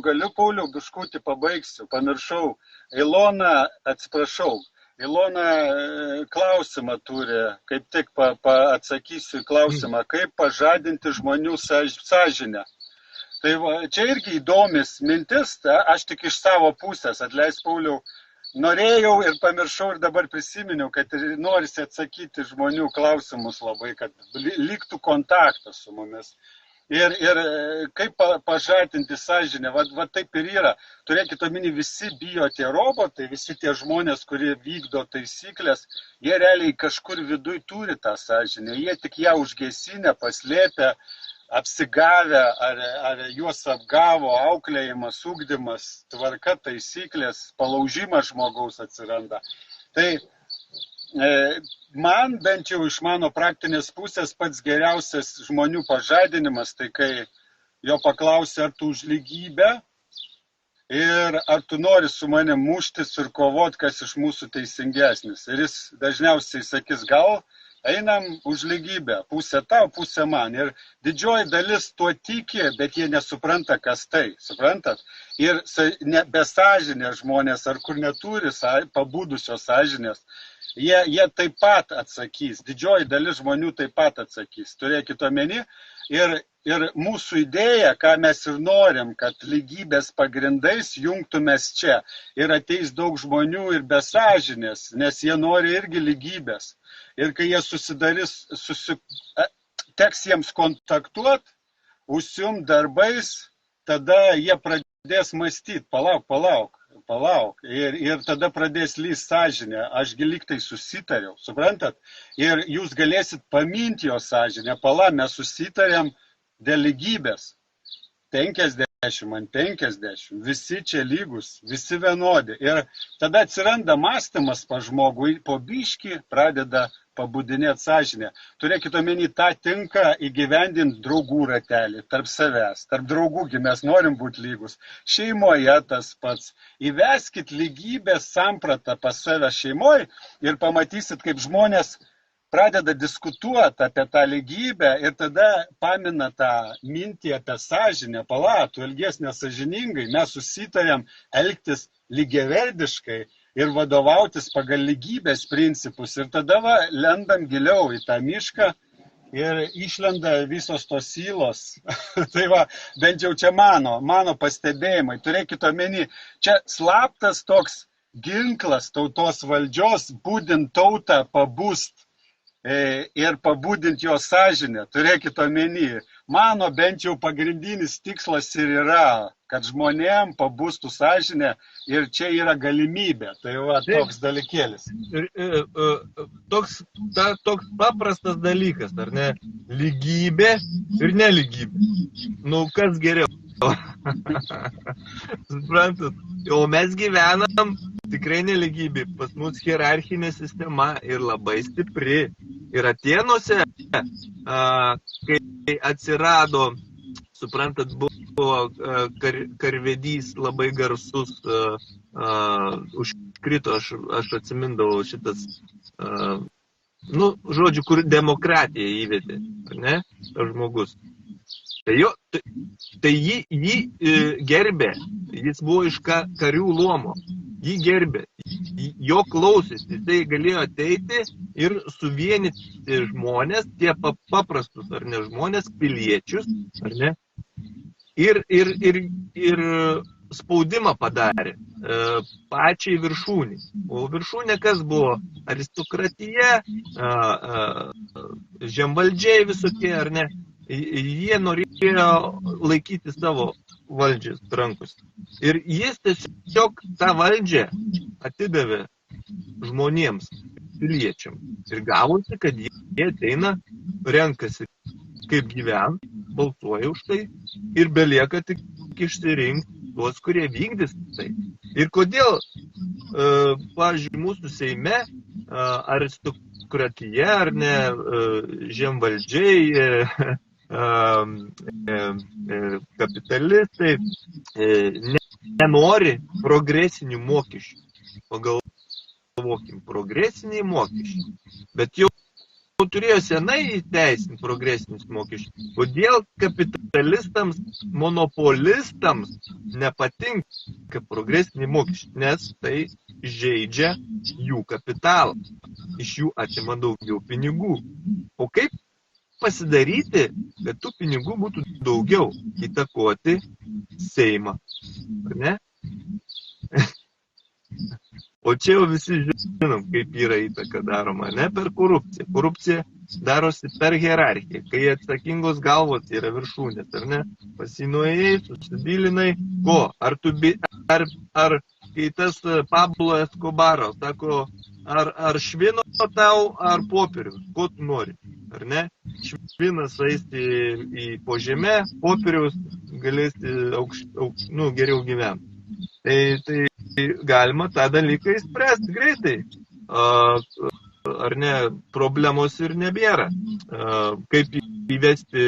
[SPEAKER 1] galiu, Pauliau, biškutį pabaigsiu, pamiršau. Ilona, atsiprašau, Ilona klausimą turi, kaip tik atsakysiu į klausimą, kaip pažadinti žmonių sąžinę. Tai va, čia irgi įdomis mintis, aš tik iš savo pusės, atleis Pauliau, norėjau ir pamiršau ir dabar prisiminiau, kad norisi atsakyti žmonių klausimus labai, kad liktų kontaktas su mumis. Ir kaip pažadinti sąžinę, va taip ir yra. Turėkite omeny, visi bijo tie robotai, visi tie žmonės, kurie vykdo taisyklės, jie realiai kažkur viduj turi tą sąžinę, jie tik ją užgesinę, paslėpę, apsigavę, ar juos apgavo, auklėjimas, ugdymas, tvarka, taisyklės, palaužimas žmogaus atsiranda. Tai man bent jau iš mano praktinės pusės pats geriausias žmonių pažadinimas, tai kai jo paklausia, ar tu už lygybę ir ar tu nori su manim muštis ir kovot, kas iš mūsų teisingesnis. Ir jis dažniausiai sakys, gal einam už lygybę, pusė tau, pusė man. Ir didžioji dalis tuo tiki, bet jie nesupranta, kas tai, suprantat? Ir be sąžinės žmonės, ar kur neturi pabūdusios sąžinės, jie taip pat atsakys, didžioji dalis žmonių taip pat atsakys, turėkit omeny. Ir mūsų idėja, ką mes ir norim, kad lygybės pagrindais jungtumės čia. Ir ateis daug žmonių ir besažinės, nes jie nori irgi lygybės. Ir kai jie susidarys, teks jiems kontaktuoti, užsiimt darbais, tada jie pradės mąstyti, palauk. Ir tada pradės lyst sąžinę. Ašgi lyg tai susitariau, suprantat? Ir jūs galėsit paminti jo sąžinę. Mes susitarėm dėl lygybės. 50 ant 50. Visi čia lygus, visi vienodi. Ir tada atsiranda mąstymas pa žmogui, po biškį pradeda pabudinėti sąžinę. Turėkit omeny, tą tinka įgyvendinti draugų ratelį, tarp savęs. Tarp draugų, mes norim būti lygus. Šeimoje tas pats. Įveskit lygybės sampratą pas save šeimoje ir pamatysit, kaip žmonės pradeda diskutuoti apie tą lygybę ir tada pamina tą mintį apie sąžinę. Tu elgies nesažiningai, mes susitarėm elgtis lygiavertiškai ir vadovautis pagal lygybės principus. Ir tada lendam giliau į tą mišką ir išlenda visos tos sylos. Tai bent jau čia mano pastebėjimai. Turėkit omeny, čia slaptas toks ginklas tautos valdžios, būdint tautą, pabūst ir pabudinti jo sąžinę. Turėkit omeny, mano bent jau pagrindinis tikslas ir yra, kad žmonėm pabūstų sąžinę ir čia yra galimybė. Tai toks dalykėlis.
[SPEAKER 2] Toks paprastas dalykas, ar ne? Lygybė ir nelygybė. Kas geriau? Suprantat? O mes gyvenam tikrai nelygybė. Pas mus hierarchinė sistema ir labai stipri. Ir Atėnuose, kai atsirado, suprantat, buvo karvedys labai garsus, užkrito, aš atsimindavau šitas, žodžiu, kur demokratija įvedė, ne, tas žmogus. Tai jį gerbė, jis buvo iš karių luomo, jį gerbė, jo klausėsi, jisai galėjo ateiti ir suvienyti žmonės, tie paprastus, ar ne, žmonės, piliečius, ar ne, ir spaudimą padarė pačiai viršūnį. O viršūnė kas buvo? Aristokratija, žemvaldžiai visokie, ar ne? Jie norėjo laikyti savo valdžias rankose. Ir jis tiesiog tą valdžią atidavė žmonėms, piliečiams. Ir gavosi, kad jie ateina, renkasi kaip gyvent, balsuoja už tai ir belieka tik išsirinkti tuos, kurie vykdys tai. Ir kodėl, pavyzdžiui, mūsų Seime aristokratija ar ne, žemvaldžiai, kapitalistai nenori progresinių mokesčių. Pagalvokim, progresiniai mokesčiai. Bet jau turėjo senai įteisinti progresinius mokesčius. Kodėl kapitalistams, monopolistams nepatinka progresiniai mokesčiai? Nes tai žeidžia jų kapitalą. Iš jų atima daugiau pinigų. O kaip pasidaryti, kad tų pinigų būtų daugiau, įtakoti Seimą, ar ne? O čia jau visi žinom, kaip yra įtaka daroma, ne per korupciją. Korupcija darosi per hierarchiją, kai atsakingos galvos yra viršūnės, ar ne? Pasinuėjai, susibylinai, ko? Ar kai tas Pablo Escobaro sako, ar švino tau, ar popierius, ko tu nori, ar ne? Švinas eisi į požemę, popierius galėsi geriau gyventi. Tai galima tą dalyką įspręsti greitai. Ar ne, problemos ir nebėra. Kaip įvesti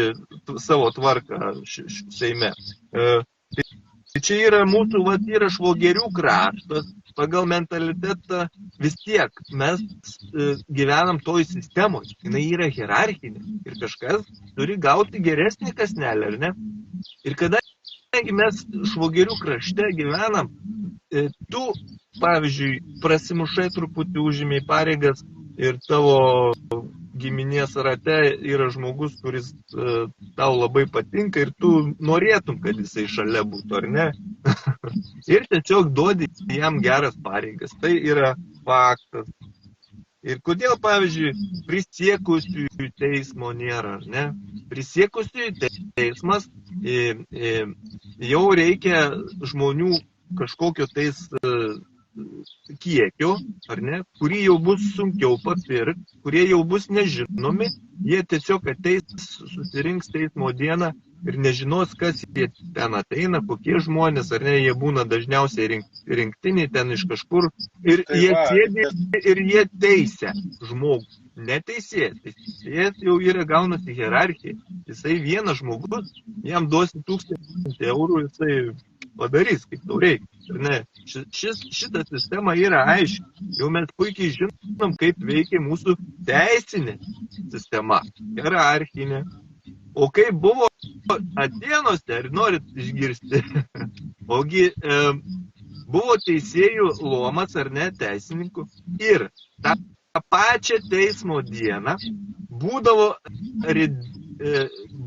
[SPEAKER 2] savo tvarką Seime. Tai čia yra mūsų, yra švogerių kraštas. Pagal mentalitetą vis tiek mes gyvenam toj sistemoje. Jinai yra hierarchinė. Ir kažkas turi gauti geresnį kąsnelį, ar ne? Ir kadangi mes švogerių krašte gyvenam, tu, pavyzdžiui, prasimušai truputį, užimiai pareigas ir tavo giminės rate yra žmogus, kuris tau labai patinka ir tu norėtum, kad jisai šalia būtų, ar ne? Ir tiesiog duodi jam geras pareigas. Tai yra faktas. Ir kodėl, pavyzdžiui, prisiekusiųjų teismo nėra, ar ne? Prisiekusiųjų teismas jau reikia žmonių kažkokio tais kiekio, ar ne, kurį jau bus sunkiau papirkti, kurie jau bus nežinomi, jie tiesiog ateis, susirinks teismo dieną ir nežinos, kas jie ten ateina, kokie žmonės, ar ne, jie būna dažniausiai rinktiniai ten iš kažkur ir
[SPEAKER 1] Tai
[SPEAKER 2] jie
[SPEAKER 1] va,
[SPEAKER 2] sėdi ir jie teisia žmogų. Neteisėjas. Teisėjas jau yra gaunasi hierarchija. Jisai vienas žmogus, jam duosi 1000 eurų, jisai padarys, kaip tau reikia. Ne? Šita sistema yra aiški. Jau mes puikiai žinom, kaip veikia mūsų teisinė sistema, hierarchinė. O kaip buvo Atėnuose, ar norit išgirsti? Ogi buvo teisėjų luomas, ar ne, teisininkų. Ir tą pačią teismo dieną būdavo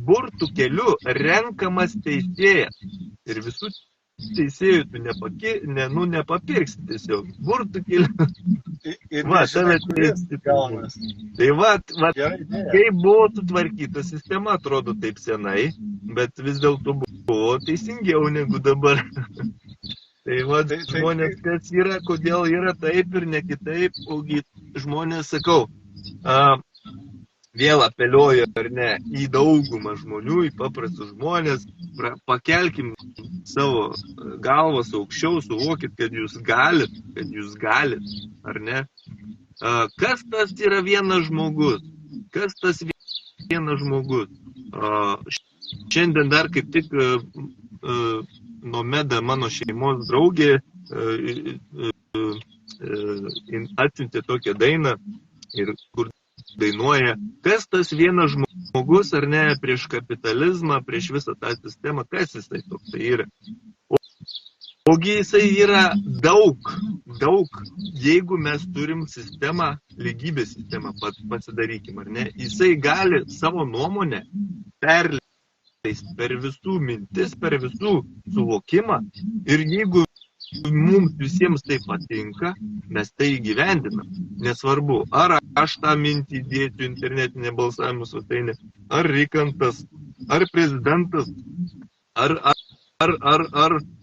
[SPEAKER 2] burtų keliu renkamas teisėjas. Ir visų teisėjų tu nepapirksi tiesiog. Burtų keliu. Va, tave
[SPEAKER 1] gaunas.
[SPEAKER 2] Tai va, kaip buvo sutvarkyta sistema, atrodo taip senai, bet vis dėlto buvo teisingiau negu dabar. Tai va, žmonės, kas yra, kodėl yra taip ir ne kitaip, ogi žmonės, sakau, vėl apeliuoju, ar ne, į daugumą žmonių, į paprastus žmonės, pakelkim savo galvas aukščiau, suvokit, kad jūs galit, ar ne? Kas tas yra vienas žmogus? Kas tas vienas žmogus? Šiandien dar kaip tik Nomeda, mano šeimos draugė, atsiuntė tokią dainą, ir kur dainuoja, kas tas vienas žmogus, ar ne, prieš kapitalizmą, prieš visą tą sistemą, kas jisai toks yra. Ogi jisai yra daug. Jeigu mes turim sistemą, lygybės sistemą, pasidarykim, ar ne, jisai gali savo nuomonę perleisti per visų mintis, per visų suvokimą. Ir jeigu mums visiems tai patinka, mes tai įgyvendinam. Nesvarbu, ar aš tą mintį dėsiu internetinę balsavimo svetainę, ar Rikantas, ar prezidentas, ar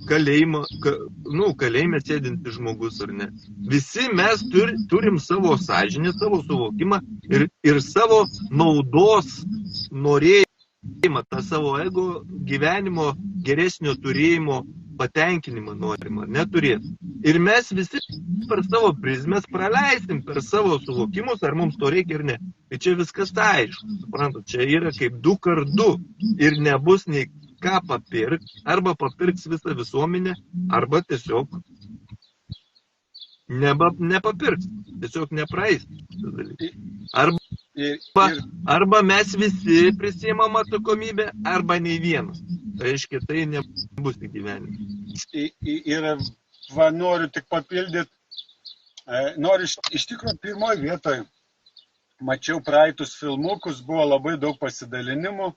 [SPEAKER 2] kalėjime sėdintis žmogus, ar ne. Visi mes turim savo sąžinę, savo suvokimą ir savo naudos norėjimą, tą savo ego gyvenimo geresnio turėjimo patenkinimą norima, neturėtų. Ir mes visi per savo prizmes praleisim, per savo suvokimus, ar mums to reikia ir ne. Tai čia viskas aišku, suprantu, čia yra kaip 2x2 ir nebus nei ką papirks, arba papirks visą visuomenę, arba tiesiog nepapirks, tiesiog nepraeis. Arba mes visi prisiimam atsakomybę, arba nei vienas. Tai reiškia, tai nebus įgyvenimas.
[SPEAKER 1] Ir noriu tik papildyti, noriu iš tikrųjų pirmoje vietoje, mačiau praeitus filmukus, buvo labai daug pasidalinimų,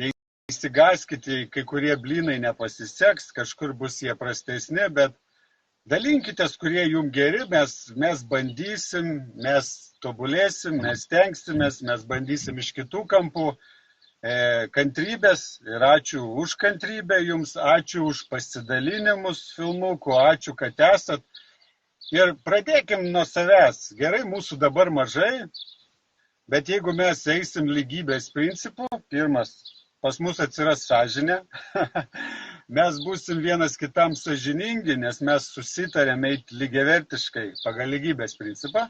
[SPEAKER 1] neįsigaskite, kai kurie blynai nepasiseks, kažkur bus jie prastesni, bet dalinkitės, kurie jums geri, mes bandysim, mes tobulėsim, mes tenksimės, mes bandysim iš kitų kampų. Kantrybės ir ačiū už kantrybę jums, ačiū už pasidalinimus filmukų, ačiū, kad esat. Ir pradėkim nuo savęs. Gerai, mūsų dabar mažai, bet jeigu mes eisim lygybės principu, pirmas, pas mus atsiras sąžinė, mes būsim vienas kitam sąžiningi, nes mes susitarėm eiti lygiavertiškai pagal lygybės principą.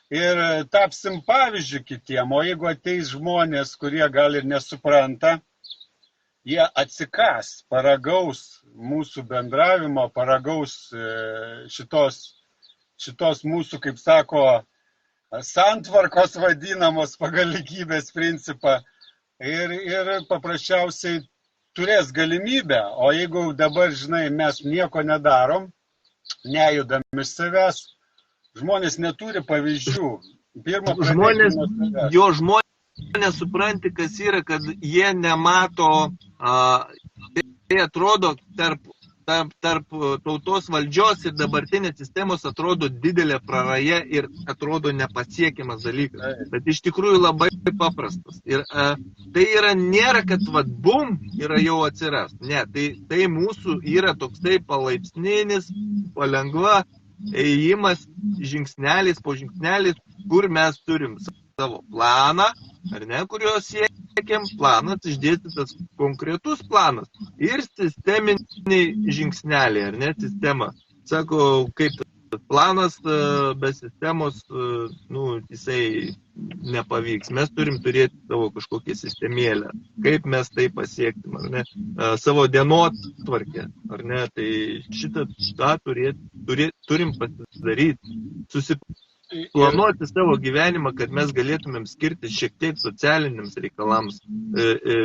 [SPEAKER 1] Ir tapsim pavyzdžių kitiem, o jeigu ateis žmonės, kurie gal ir nesupranta, jie atsikas, paragaus mūsų bendravimo, paragaus šitos mūsų, kaip sako, santvarkos vadinamos pagal lygybės principą ir paprasčiausiai turės galimybę, o jeigu dabar, žinai, mes nieko nedarom, nejudam iš savęs. Žmonės neturi pavyzdžių. Pirma,
[SPEAKER 2] Žmonės,
[SPEAKER 1] pradėkime nuo savęs.
[SPEAKER 2] jo žmonės supranti, kas yra, kad jie nemato, tai atrodo tarp tautos valdžios ir dabartinės sistemos atrodo didelė praraja ir atrodo nepasiekiamas dalykas. Bet iš tikrųjų labai paprastas. Ir tai yra nėra, kad bum, yra jau atsiras. Ne, tai mūsų yra toksai palaipsninis, palengva ėjimas žingsneliais po žingsneliais, kur mes turim savo planą, ar ne, kurio siekiam, planas išdėstytas konkretus planas ir sisteminiai žingsneliai, ar ne, sistema. Sako, kaip planas be sistemos, jisai nepavyks. Mes turim turėti savo kažkokią sistemėlę, kaip mes tai pasiektim, ar ne, savo dienotvarkę, ar ne, tai šitą turim pasidaryti, planuoti savo gyvenimą, kad mes galėtumėm skirti šiek tiek socialiniams reikalams,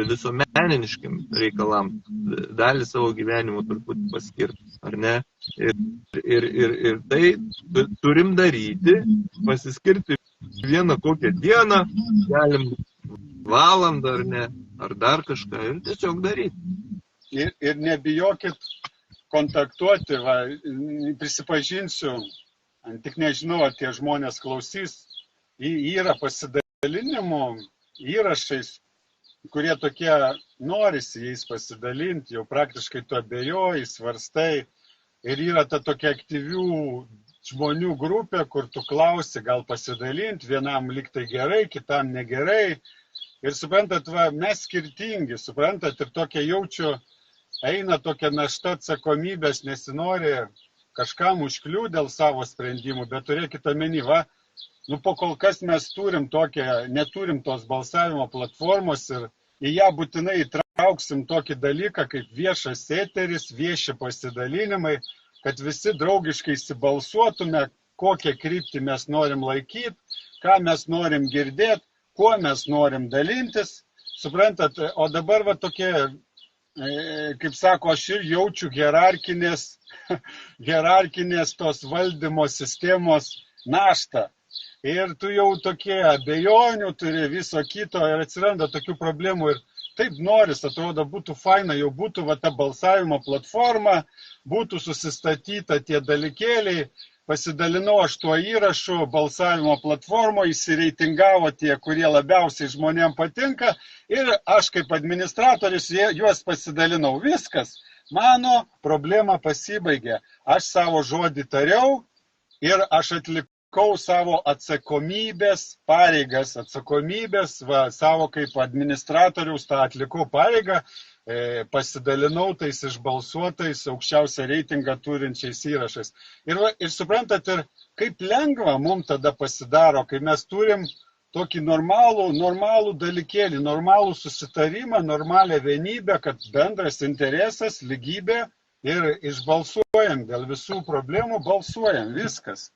[SPEAKER 2] visuomeniniškiam reikalams, dalį savo gyvenimo turbūt paskirti, ar ne? Ir tai turim daryti, pasiskirti vieną kokią dieną, galim valandą, ar ne, ar dar kažką, ir tiesiog daryti.
[SPEAKER 1] Ir nebijokit kontaktuoti, prisipažinsiu, tik nežinau, ar tie žmonės klausys, yra pasidalinimų įrašais, kurie tokie norisi jais pasidalinti, jau praktiškai tu abejoji, svarstai, ir yra ta tokia aktyvių žmonių grupė, kur tu klausi, gal pasidalinti, vienam liktai gerai, kitam negerai. Ir suprantat, mes skirtingi, suprantat, ir tokia jaučiu, eina tokia našta atsakomybės, nesinori kažkam užkliū dėl savo sprendimų, bet turėkite omeny, po kol kas mes neturim tos balsavimo platformos ir į ją būtinai įtrauksim tokį dalyką kaip viešas eteris, vieši pasidalinimai, kad visi draugiškai įsibalsuotume, kokią kryptį mes norim laikyti, ką mes norim girdėti, kuo mes norim dalintis. Suprantat, o dabar tokie, kaip sako, aš ir jaučiu hierarkinės tos valdymo sistemos naštą. Ir tu jau tokie abejonių turi viso kito ir atsiranda tokių problemų. Ir taip noris, atrodo, būtų faina, jau būtų ta balsavimo platforma, būtų susistatyta tie dalykėliai, pasidalinau aš tuo įrašu balsavimo platformo, įsireitingavo tie, kurie labiausiai žmonėm patinka ir aš kaip administratorius juos pasidalinau. Viskas, mano problema pasibaigė. Aš savo žodį tariau ir aš atlikau savo atsakomybės pareigas, savo kaip administratoriaus tą atlikau pareigą, pasidalinau tais išbalsuotais aukščiausią reitingą turinčiais įrašais. Ir suprantat, kaip lengva mums tada pasidaro, kai mes turim tokį normalų dalykėlį, normalų susitarimą, normalią vienybę, kad bendras interesas, lygybė ir išbalsuojam dėl visų problemų, balsuojam, viskas.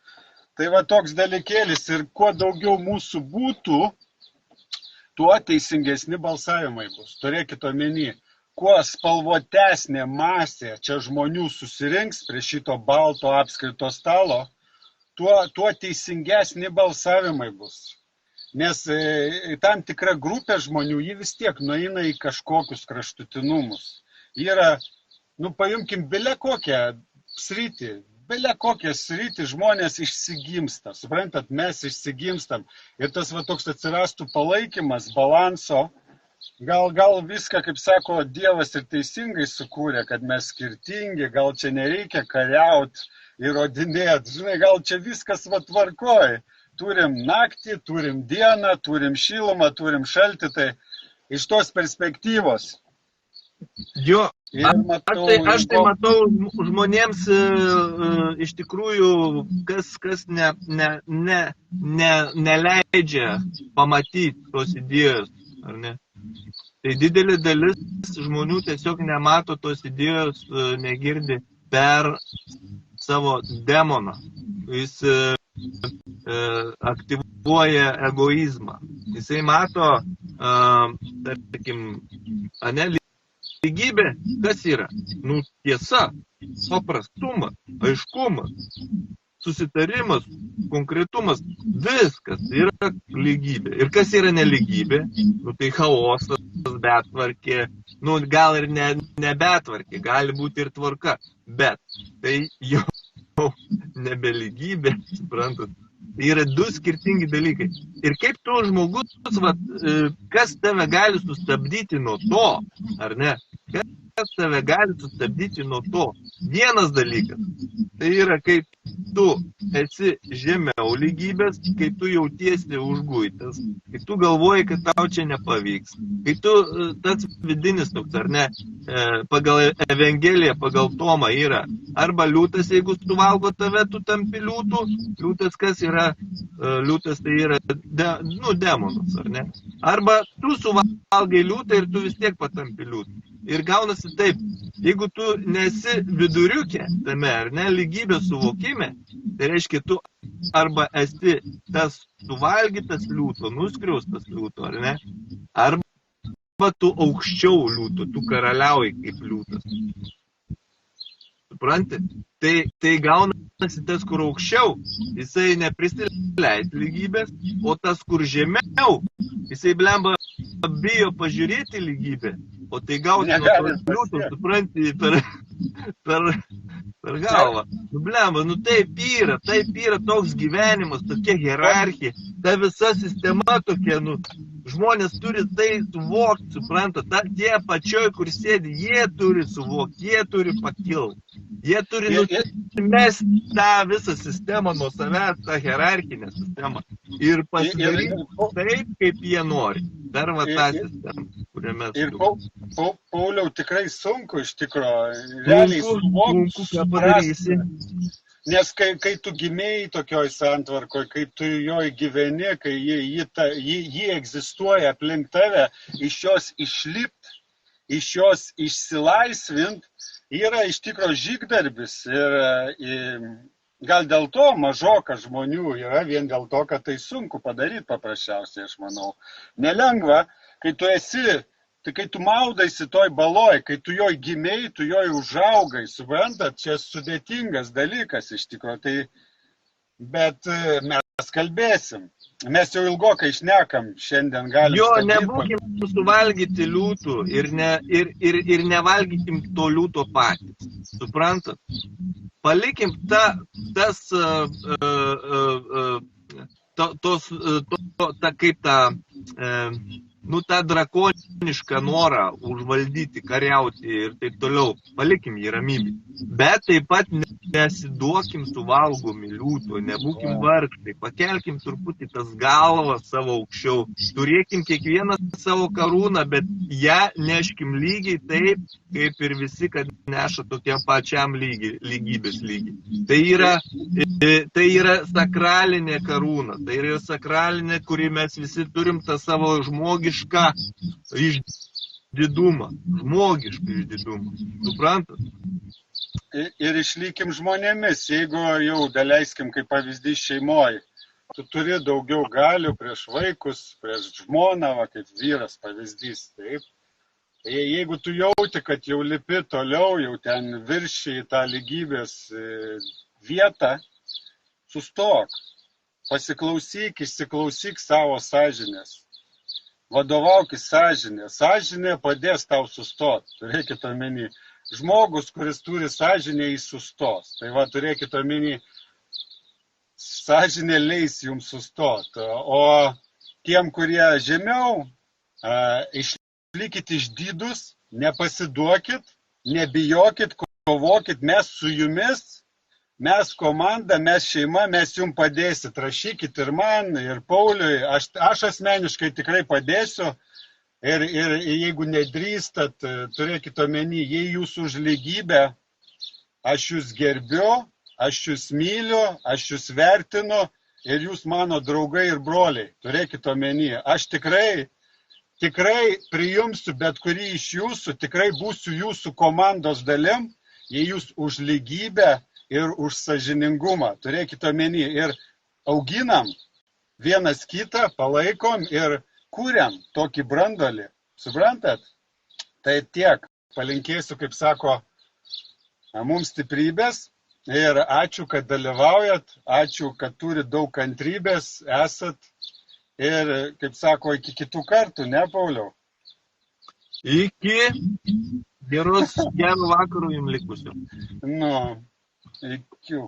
[SPEAKER 1] Tai toks dalykėlis ir kuo daugiau mūsų būtų, tuo teisingesni balsavimai bus. Turėkit omeny. Kuo spalvotesnė masė čia žmonių susirinks prie šito balto apskrito stalo, tuo teisingesni balsavimai bus. Nes tam tikra grupė žmonių, ji vis tiek nueina į kažkokius kraštutinumus. Yra, paimkim, bele kokią sritį žmonės išsigimsta. Suprantat, mes išsigimstam. Ir tas toks atsirastų palaikymas, balanso. Gal viską, kaip sako, Dievas ir teisingai sukūrė, kad mes skirtingi, gal čia nereikia kariauti, įrodinėti, žinai, gal čia viskas tvarkoj. Turim naktį, turim dieną, turim šilumą, turim šaltį, tai iš tos perspektyvos.
[SPEAKER 2] Jo, aš tai matau žmonėms iš tikrųjų, kas neleidžia pamatyti tos idėjos, ar ne? Tai didelė dalis žmonių tiesiog nemato tos idėjos, negirdi per savo demoną. Jis aktyvuoja egoizmą. Jisai mato, tarkim, lygybė, kas yra? Nu, tiesa, paprastumas, aiškumas, susitarimas, konkretumas, viskas yra lygybė. Ir kas yra nelygybė? Nu, tai chaosas, betvarkė, nu, gal ir ne betvarkė, gali būti ir tvarka, bet tai jau nebelygybė, suprantat. Tai yra du skirtingi dalykai. Ir kaip tu žmogus, kas tave gali sustabdyti nuo to, ar ne? Kas tave gali sustabdyti nuo to? Vienas dalykas. Tai yra, kai tu esi žemiau lygybės, kai tu jautiesi užguitas, kai tu galvoji, kad tau čia nepavyks, kai tu tas vidinis toks, ar ne, pagal Evangeliją, pagal Tomą yra arba liūtas, jeigu suvalgo tave, tu tampi liūtų. Liūtas kas yra? Liūtas tai yra demonas, ar ne? Arba tu suvalgai liūtą ir tu vis tiek patampi liūtų. Ir gaunasi taip, jeigu tu nesi viduriukė tame, ar ne, lygybės suvokime, tai reiškia, tu arba esi tas suvalgytas liūto, nuskriaustas liūto, ar ne, arba tu aukščiau liūto, tu karaliauji kaip liūtas. Supranti? Tai gaunasi tas, kur aukščiau, jisai neprisileis lygybės, o tas, kur žemiau, jisai blemba bijo pažiūrėti lygybę, o tai gauti nuo to liūto, supranti, per galvą. Nu, blemba, nu taip yra toks gyvenimas, tokia hierarchija, ta visa sistema tokia, nu, žmonės turi tai suvokti, supranta, tie pačioj, kur sėdi, jie turi suvokti, jie turi pakilti. Jie turi nusimesti tą visą sistemą nuo savęs, tą hierarchinę sistemą ir pasidaryti taip, kaip jie nori. Dar va tą sistemą, kurią mes turime.
[SPEAKER 1] Ir Pauliau, tikrai sunku iš tikro, realiai suvokti, suprasti. Nes kai tu gimėjai tokioj santvarkoj, kai tu joj gyveni, kai ji egzistuoja aplink tave, iš jos išlipti, iš jos išsilaisvinti, yra iš tikro žygdarbis. Ir gal dėl to mažoka žmonių yra, vien dėl to, kad tai sunku padaryti paprasčiausiai, aš manau. Nelengva, kai tu maudaisi toj baloj, kai tu joj gimėjai, tu joj užaugai, suprantat, čia sudėtingas dalykas iš tikro, bet mes kalbėsim. Mes jau ilgokai šnekam, šiandien galim stabdyti.
[SPEAKER 2] Nebūkim suvalgyti liūtų ir nevalgykim to liūto patys, suprantat? Palikim tą drakonišką norą užvaldyti, kariauti ir taip toliau. Palikim jį ramybį. Bet taip pat nesiduokim suvalgomi liūtų, nebūkim vargšai, pakelkim truputį tas galvas savo aukščiau, turėkim kiekvieną savo karūną, bet ją neškim lygiai taip, kaip ir visi, kad neša tokiam pačiam lygybės lygiai. Tai yra sakralinė karūna, tai yra sakralinė, kurį mes visi turim tą savo žmogišką išdidumą, žmogišką išdidumą, suprantat?
[SPEAKER 1] Ir išlykim žmonėmis, jeigu jau daleiskim kaip pavyzdys šeimoje, tu turi daugiau galių prieš vaikus, prieš žmoną, kaip vyras pavyzdys, taip. Jeigu tu jauti, kad jau lipi toliau, jau ten viršiai tą lygybės vietą, sustok, pasiklausyk, įsiklausyk savo sąžinės. Vadovaukis sąžinė. Sąžinė padės tau sustoti. Turėkit omeny. Žmogus, kuris turi sąžinę, jis sustos. Tai va, turėkit omeny, sąžinė leis jums sustoti. O tiem, kurie žemiau, išlikit išdidus, nepasiduokit, nebijokit, kovokit, mes su jumis. Mes komanda, mes šeima, mes jums padėsit, rašykit ir man, ir Pauliui, aš asmeniškai tikrai padėsiu ir jeigu nedrįstat, turėkit omeny, jei jūs už lygybę, aš jūs gerbiu, aš jūs myliu, aš jūs vertinu ir jūs mano draugai ir broliai, turėkit omeny, aš tikrai priimsiu bet kurį iš jūsų, tikrai būsiu jūsų komandos dalim, jei jūs už lygybę ir už sąžiningumą. Turėkit omeny ir auginam vienas kitą, palaikom ir kuriam tokį branduolį. Suprantat? Tai tiek. palinkėsiu, kaip sako, mums stiprybės ir ačiū, kad dalyvaujat, ačiū, kad turit daug kantrybės, esat ir, kaip sako, iki kitų kartų, ne, Pauliau?
[SPEAKER 2] Iki gero vakaro jums likusiu.
[SPEAKER 1] Nu, iki.